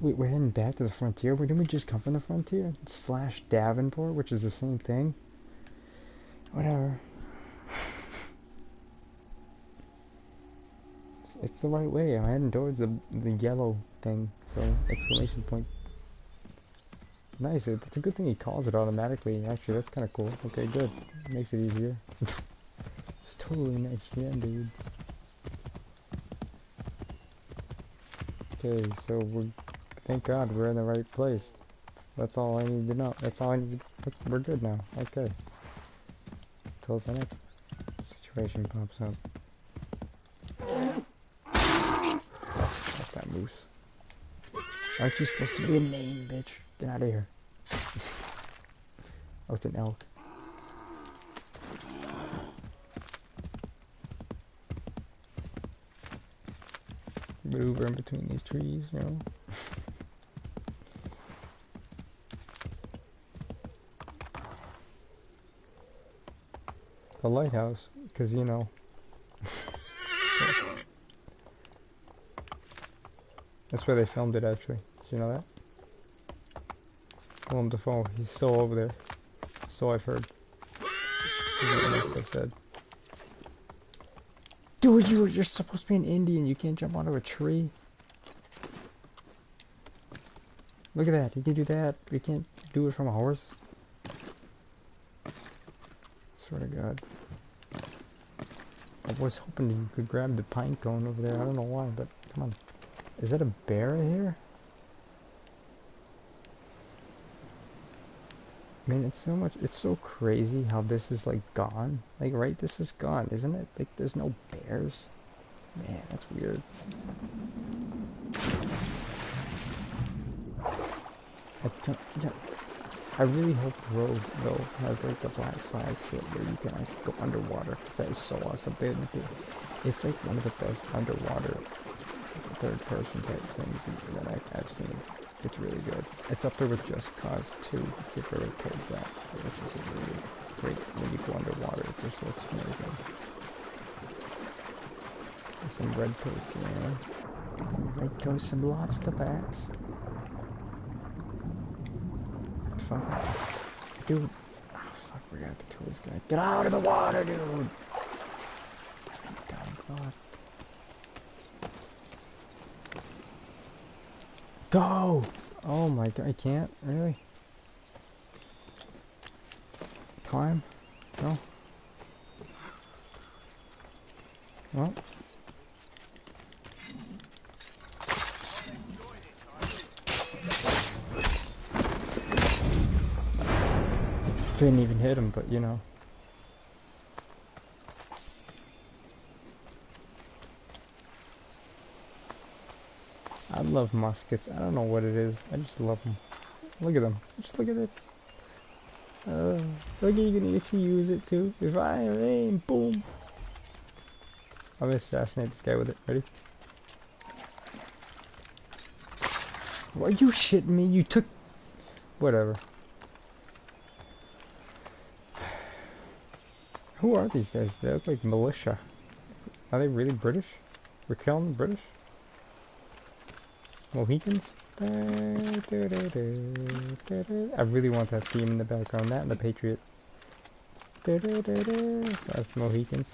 Wait, we're heading back to the frontier? Didn't we just come from the frontier? / Davenport, which is the same thing? Whatever. It's the right way. I'm heading towards the yellow thing. So, exclamation point. Nice. It's a good thing he calls it automatically. Actually, that's kind of cool. Okay, good. Makes it easier. It's totally next gen, dude. Okay, so thank God we're in the right place. That's all I need to know. That's all I need to, we're good now. Okay. Until the next situation pops up. Fuck that moose. Aren't you supposed to be a name, bitch? Get out of here. Oh, it's an elk. Move in between these trees, you know. The lighthouse, because you know. That's where they filmed it, actually. Did you know that? Willem Dafoe, he's still over there. So I've heard. What else I said. Dude, you're supposed to be an Indian. You can't jump onto a tree. Look at that. You can do that. You can't do it from a horse. Swear to God. I was hoping you could grab the pine cone over there. I don't know why, but come on. Is that a bear here? I mean, it's so crazy how this is like gone. Like, right, this is gone, isn't it? Like, there's no bears. Man, that's weird. I really hope Rogue, though, has like the black flag shit where you can actually go underwater, because that is so awesome. It's like one of the best underwater third person type things that I've seen. It's really good. It's up there with Just Cause 2, if you've ever played that, which is a really great, when you go underwater, it just looks amazing. There's some red coats here. Some red coats, some lobster backs. Fuck. Dude. Oh, fuck, we got to kill this guy. Get out of the water, dude! Damn thought. Go! Oh my God, I can't? Really? Climb? No? Well. Didn't even hit him, but you know. I love muskets. I don't know what it is. I just love them. Look at them. Just look at it. Look, you can actually use it too. If I aim, boom. I'm gonna assassinate this guy with it. Ready? Are you shitting me? You took... Whatever. Who are these guys? They look like militia. Are they really British? We're killing the British? Mohicans? I really want that theme in the background. That and the Patriot. That's the Mohicans.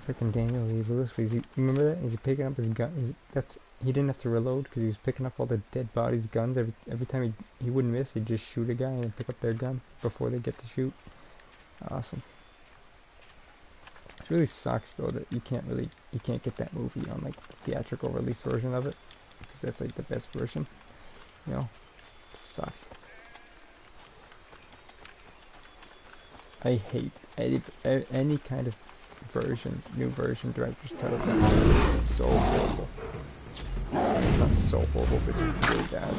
Freaking Daniel Lewis, remember that? He's picking up his gun. He didn't have to reload because he was picking up all the dead bodies' guns. Every time he wouldn't miss, he'd just shoot a guy and pick up their gun before they get to shoot. Awesome. It really sucks though that you can't get that movie on like the theatrical release version of it, because that's like the best version. You know, it sucks. I hate any kind of new version director's cut of that. It's so horrible. It's not so horrible, but it's really bad.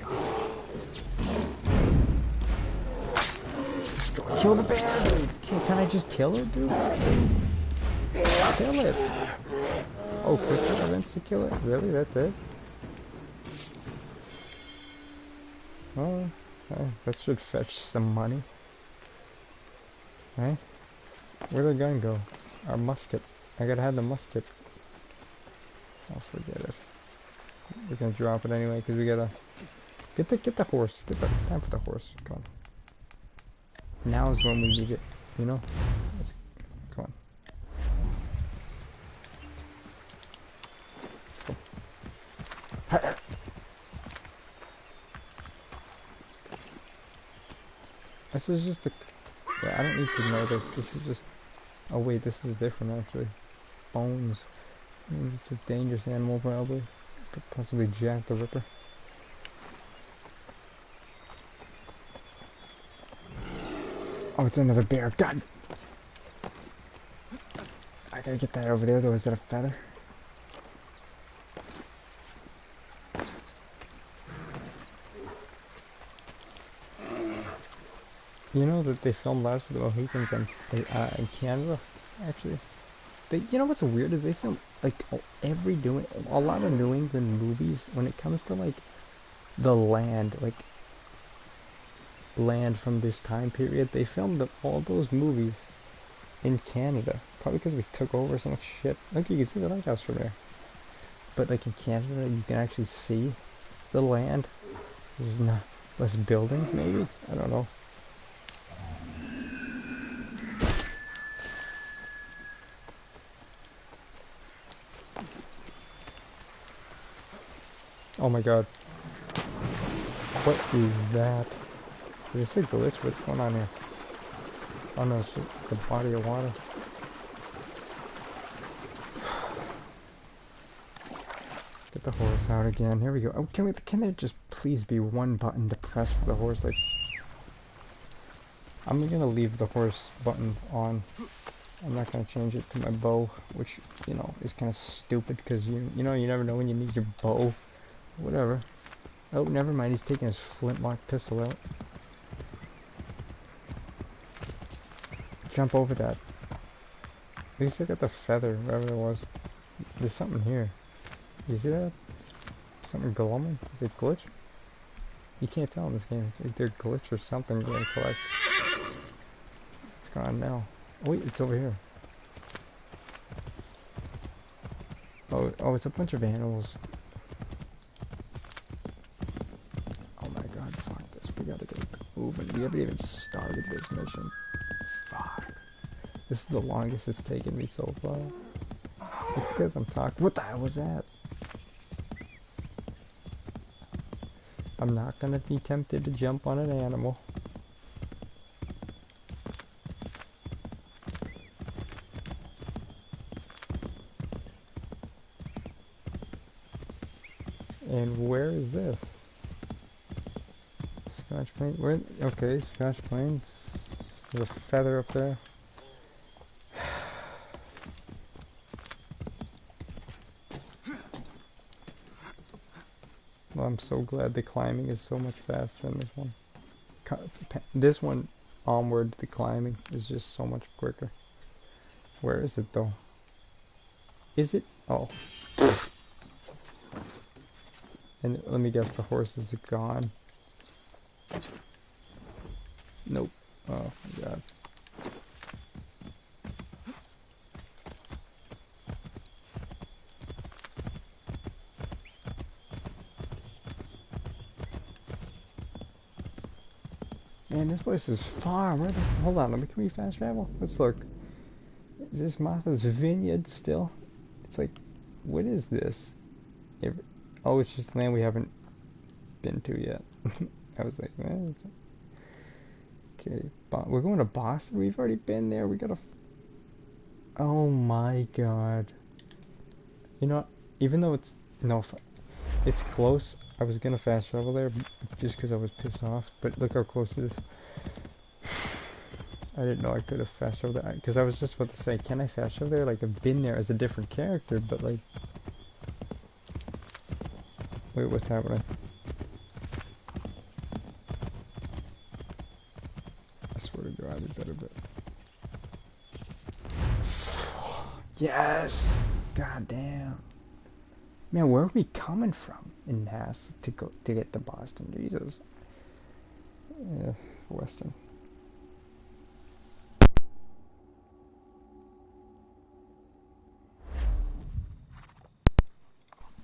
God. Kill the bear, dude! Can I just kill it, dude? Kill it! Oh, quick events to kill it? Really? That's it? Oh, okay. That should fetch some money. Right? Where'd the gun go? Our musket. I gotta have the musket. I'll forget it. We're gonna drop it anyway because we gotta get the horse. It's time for the horse. Come on. Now is when we need it. You know. Come on. Go. This is just a. Yeah, I don't need to know this. This is just. Oh wait, this is different actually. Bones. Means it's a dangerous animal probably. Could possibly Jack the Ripper. Oh, it's another bear. God! I gotta get that over there though. Is that a feather? You know that they filmed Last of the Mohicans in Canada, actually. You know what's weird is they film like a lot of New England movies when it comes to like the land, land from this time period. They filmed all those movies in Canada, probably because we took over so much shit. Look, you can see the lighthouse from there. But like in Canada, you can actually see the land. This is not less buildings, maybe. I don't know. Oh my god. What is that? Is this a glitch? What's going on here? Oh no, it's the body of water. Get the horse out again. Here we go. Oh, can there just please be one button to press for the horse? Like, I'm gonna leave the horse button on. I'm not gonna change it to my bow, which, you know, is kind of stupid because you know, you never know when you need your bow. Whatever. Oh, never mind. He's taking his flintlock pistol out. Jump over that. At least I got the feather, whatever it was. There's something here. You see that? Something glowing? Is it glitch? You can't tell in this game. It's either glitch or something you're gonna collect. It's gone now. Oh, wait, it's over here. Oh, it's a bunch of animals. We gotta get moving. We haven't even started this mission. Fuck. This is the longest it's taken me so far. It's because I'm talking. What the hell was that? I'm not gonna be tempted to jump on an animal. And where is this? Scotch Plains. Where? Okay, Scotch Plains. There's a feather up there. Well, I'm so glad the climbing is so much faster in this one. This one, onward, the climbing is just so much quicker. Where is it though? Is it? Oh. And let me guess, the horses are gone. Nope. Oh my god. Man, this place is far. Where the? Hold on. Can we fast travel? Let's look. Is this Martha's Vineyard still? It's like, what is this? Oh, it's just land we haven't been to yet. I was like, man. Okay, we're going to Boston. We've already been there. We gotta. Oh my god. You know, even though it's it's close. I was gonna fast travel there just because I was pissed off. But look how close it is. I didn't know I could have fast traveled there, because I was just about to say, can I fast travel there? Like, I've been there as a different character, but like... Wait, what's happening? I swear to God, I better bet. Yes! God damn. Man, where are we coming from in Mass to get to Boston? Jesus. Yeah, Western.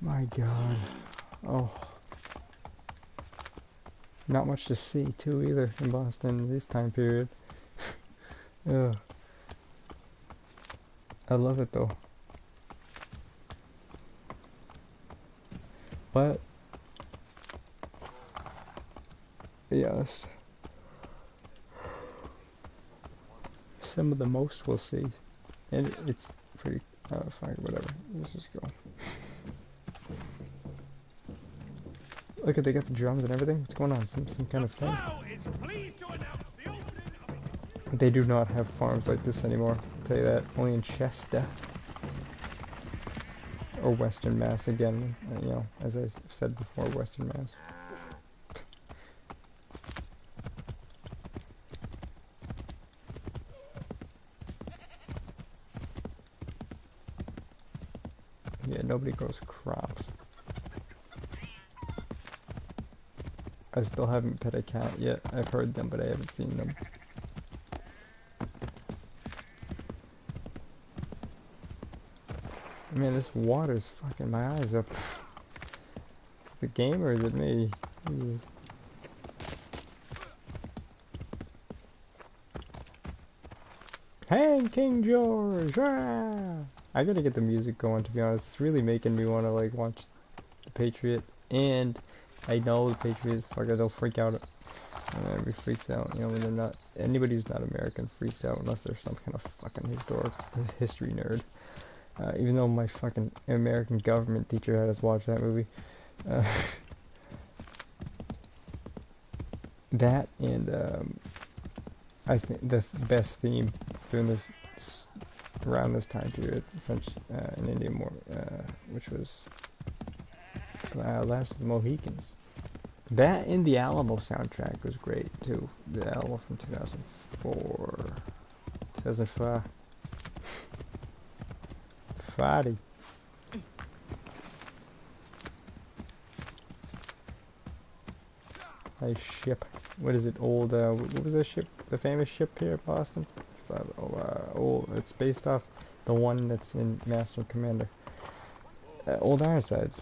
My God. Oh. Not much to see too either in Boston this time period. Ugh. I love it though. But yes. Some of the most we'll see. And it's pretty fine, whatever. Let's just go. Look at, they got the drums and everything. What's going on? Some kind of thing. They do not have farms like this anymore. I'll tell you that. Only in Chester. Or Western Mass again. You know, as I said before, Western Mass. Yeah, nobody grows crops. I still haven't pet a cat yet. I've heard them, but I haven't seen them. Man, this water's fucking my eyes up. Is it the game or is it me? Jesus. Hey, King George! Ah! I gotta get the music going, to be honest. It's really making me want to like watch The Patriot, and I know The Patriots, fucker, they'll freak out. Everybody freaks out, you know, when they're not, anybody who's not American freaks out unless they're some kind of fucking history nerd. Even though my fucking American government teacher had us watch that movie. That and I think the best theme during this around this time period, French and Indian War, which was Last of the Mohicans. That and the Alamo soundtrack was great too. The Alamo from 2004, 2005. Friday. Nice ship. What is it? Old, what was that ship? The famous ship here in Boston? It's based off the one that's in Master and Commander. Old Ironsides.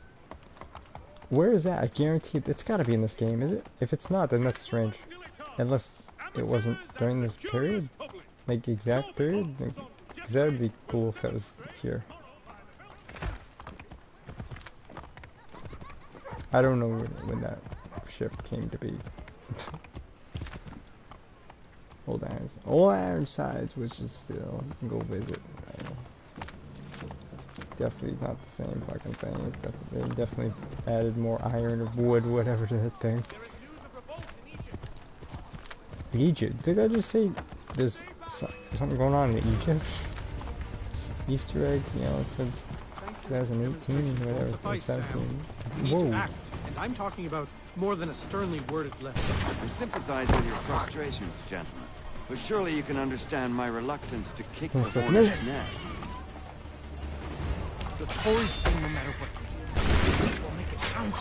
Where is that? I guarantee it's gotta be in this game, is it? If it's not, then that's strange. Unless it wasn't during this period? Like, exact period? Because that would be cool if that was here. I don't know when that ship came to be. Old Ironsides, which is still, you can go visit. Definitely not the same fucking thing. They definitely added more iron or wood, whatever, to that thing. Egypt. Did I just say there's something going on in Egypt? Easter eggs, you know, for 2018, whatever, 17. Whoa. And I'm talking about more than a sternly worded letter. I sympathize with your frustrations, gentlemen, but surely you can understand my reluctance to kick the hornet's nest. The Tories thing, no matter what we do, will make it count.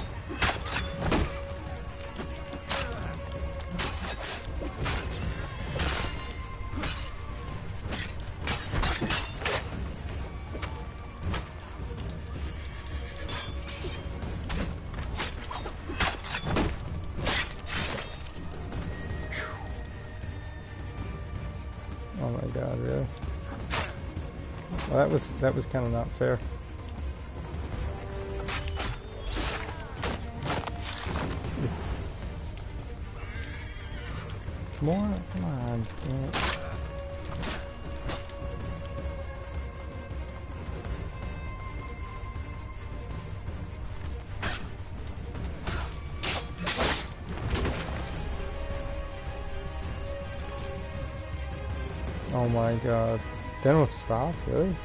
Oh my god, really? Well, that was kind of not fair. More? Come on. Yeah. Oh my god. They don't stop, really?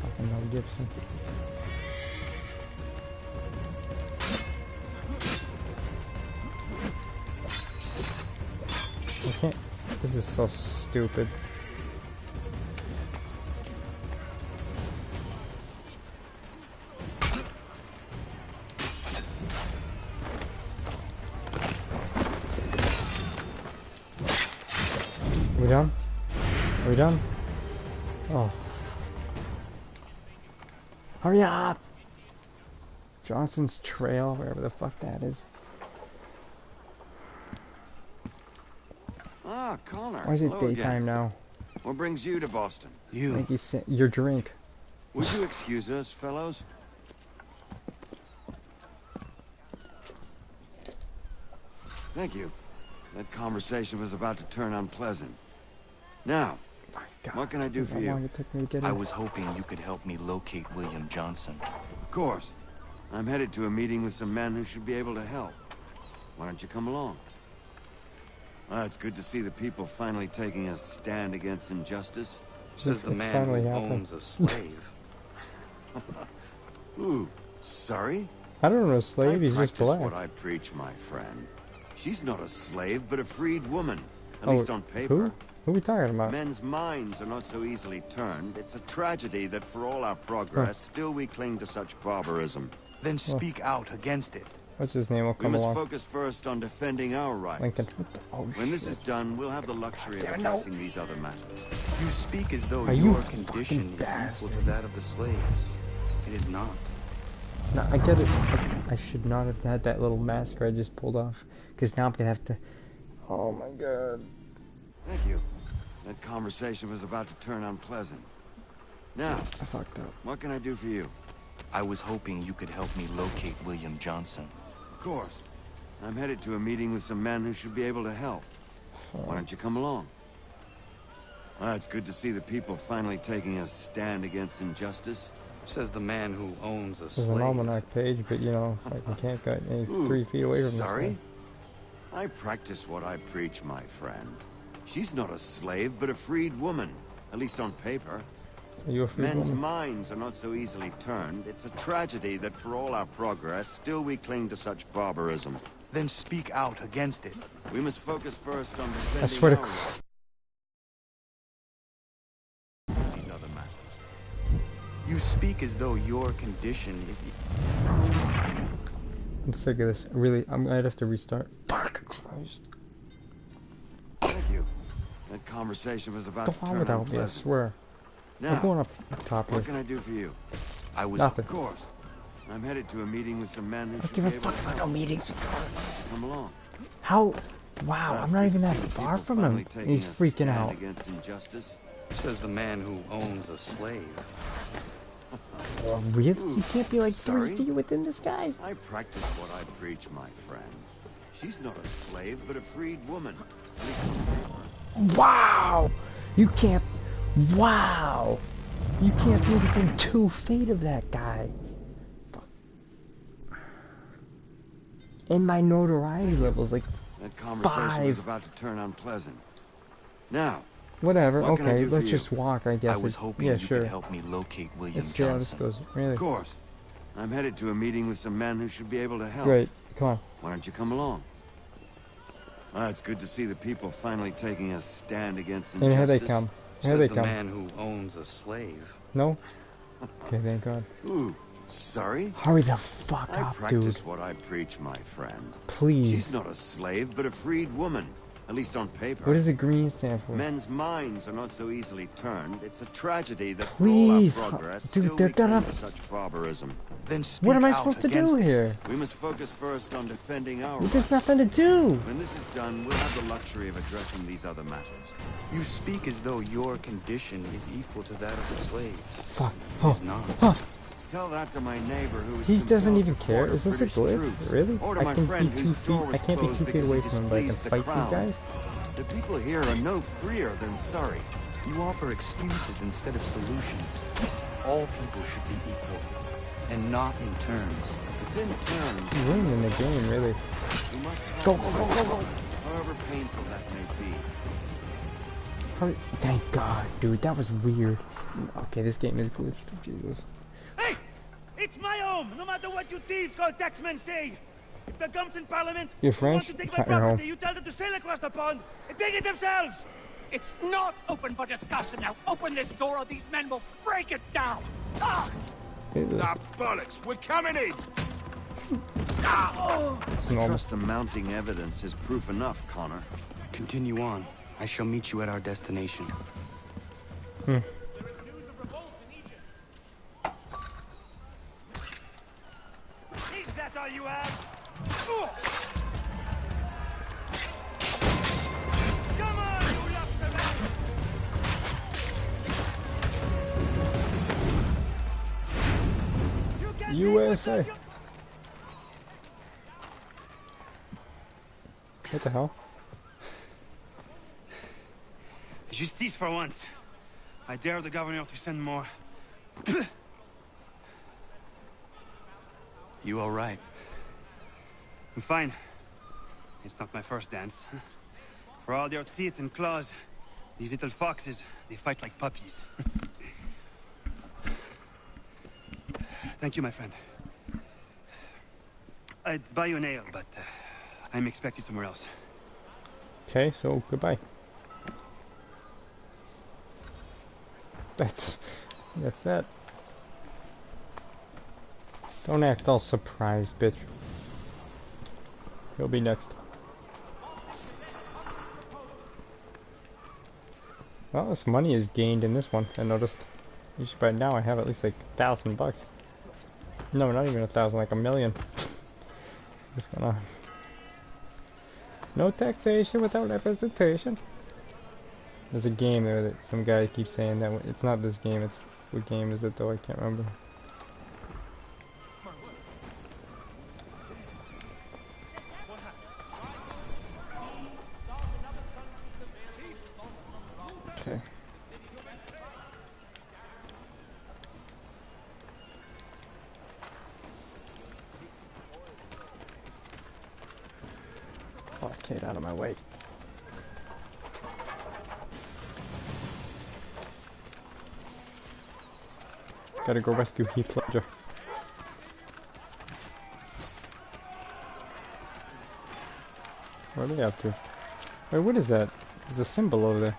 Fucking Mel Gibson. I can't. This is so stupid. Are we done? Are we done? Oh. Hurry up! Johnson's Trail, wherever the fuck that is. Ah, Connor. Why is it Hello daytime again. now? What brings you to Boston? You. Thank you, your drink. Would you excuse us, fellows? Thank you. That conversation was about to turn unpleasant. Now, what can I do for you? I was hoping you could help me locate William Johnson. Of course. I'm headed to a meeting with some men who should be able to help. Why don't you come along? It's good to see the people finally taking a stand against injustice. Says the man who owns a slave. Ooh, sorry? I don't know a slave, he's just black. What I preach, my friend. She's not a slave, but a freed woman. At least on paper. Who? Who are we talking about? Men's minds are not so easily turned. It's a tragedy that for all our progress, still we cling to such barbarism. Then speak out against it. What's his name? Will come we must along. Focus first on defending our rights. Lincoln. Oh, when this is done, we'll have the luxury of addressing these other matters. You speak as though your condition is equal to that of the slaves. It is not. No, I get it. I should not have had that little mask I just pulled off. Because now I'm going to have to... Oh my god. Thank you. That conversation was about to turn unpleasant. Now, I fucked up. What can I do for you? I was hoping you could help me locate William Johnson. Of course. I'm headed to a meeting with some men who should be able to help. Why don't you come along? It's good to see the people finally taking a stand against injustice. Says the man who owns a slave. There's an almanac page, but you know, I can't get any 3 feet away from this Sorry? guy. I practice what I preach, my friend. She's not a slave, but a freed woman. At least on paper. Are you a freed Men's woman? minds are not so easily turned. It's a tragedy that for all our progress, still we cling to such barbarism. Then speak out against it. We must focus first on defending I swear to our rights. These other matters. You speak as though your condition is... I'm sick of this. Really, I'd have to restart. Fuck Christ. Thank you. That conversation was about Go to on turn without me, I unpleasant. swear. Now, I'm going up top here. What can I do for you? I was... Nothing. Of course. I'm headed to a meeting with some men who I should give be a able fuck to about help. no meetings. Come along. How? Wow, I'm not even that far from him. And he's freaking out. Against injustice. Says the man who owns a slave. Oh, really? You can't be like 3 Sorry? feet within this guy? I practice what I preach, my friend. She's not a slave, but a freed woman. Wow! You can't... Wow! You can't be within 2 feet of that guy. And my notoriety level's like That conversation was 5. about to turn unpleasant. Now, Whatever, what can I okay, do for let's you? just walk, I guess. I was hoping yeah, you sure. could help me locate William Let's see how this Johnson. goes. Really? Of course. I'm headed to a meeting with some men who should be able to help. Great, come on. Why don't you come along? It's good to see the people finally taking a stand against And injustice. here they come. Here Says they the come. man who owns a slave. No? Okay, thank God. Ooh, sorry? Hurry the fuck I up, practice dude. what I preach, my friend. Please. She's not a slave, but a freed woman. At least on paper. What does the green stand for? Men's minds are not so easily turned. It's a tragedy that Please, for all our progress, dude, still they're we cling gonna- to such barbarism. Then speak What am I out supposed to against do it. here? We must focus first on defending our There's rights. nothing to do. When this is done, we'll have the luxury of addressing these other matters. You speak as though your condition is equal to that of the slaves. Fuck. It Huh. is not. Huh. Tell that to my neighbor who is He doesn't compelled even to care. order Is this a British glitch? troops. Really? Or to I my can friend be 2 whose feet. store was I can't be closed 2 feet because away he from him, but I can displeased the fight these crown. guys. The people here are no freer than sorry. You offer excuses instead of solutions. all people should be equal, and not in turns. It's in turns. You win in the game, really. You must go, go, go, go, go. However painful that may be. Hurry. Thank God, dude. That was weird. Okay, this game is glitched. Jesus. Hey! It's my home, no matter what you thieves called taxmen say. If the gums in Parliament You're French? want to take It's my not your home. property, you tell them to sail across the pond and take it themselves. It's not open for discussion now. Open this door or these men will break it down. Ah! Ah, bollocks! We're coming in! I trust the mounting evidence is proof enough, Connor. Continue on. I shall meet you at our destination. Is that all you have? Come on, you lobstermen! USA. What the hell? Justice for once. I dare the governor to send more. You all right? I'm fine. It's not my first dance. For all their teeth and claws, these little foxes, they fight like puppies. Thank you, my friend. I'd buy you an ale, but I'm expected somewhere else. Okay, so goodbye. That's that. Don't act all surprised, bitch. He'll be next. Well, this money is gained in this one, I noticed. Usually by now I have at least like $1,000. No, not even 1,000, like 1,000,000. Just gonna... No taxation without representation. There's a game there that some guy keeps saying that it's not this game, it's... What game is it though? I can't remember. Okay. Oh, get out of my way. Gotta go rescue Heath Ledger. What are they up to? Wait, what is that? There's a symbol over there.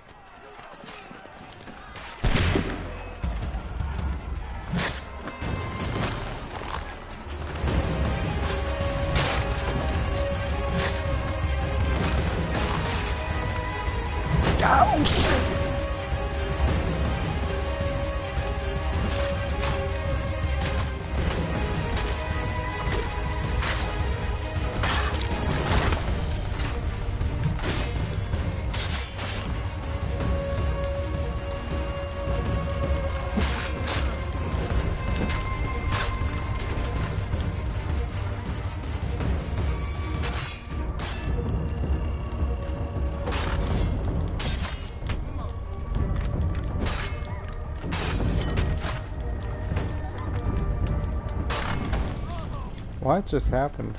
What just happened?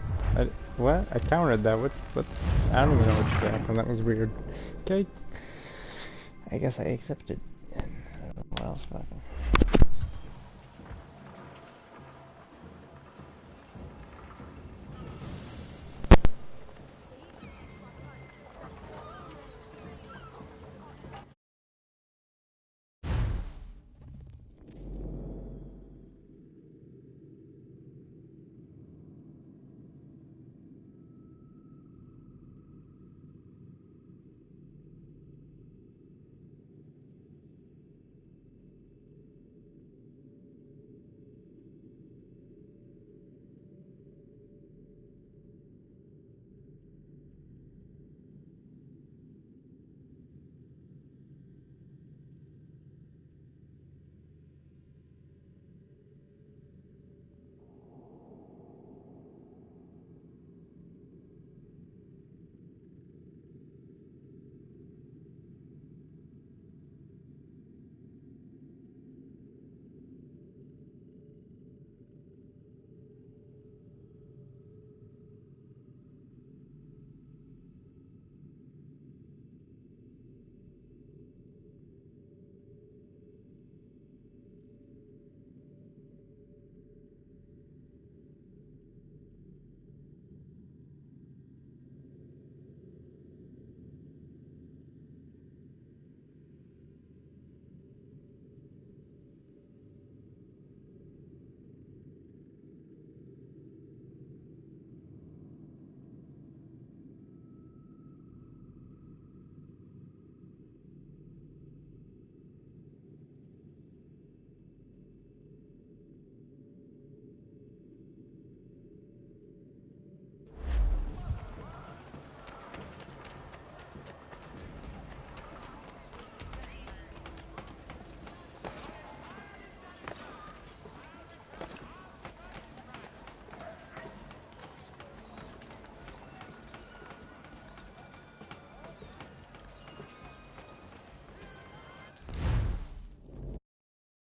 What? I countered that. What? I don't even know what just happened. That was weird. Okay. I guess I accepted. I don't know what else fucking...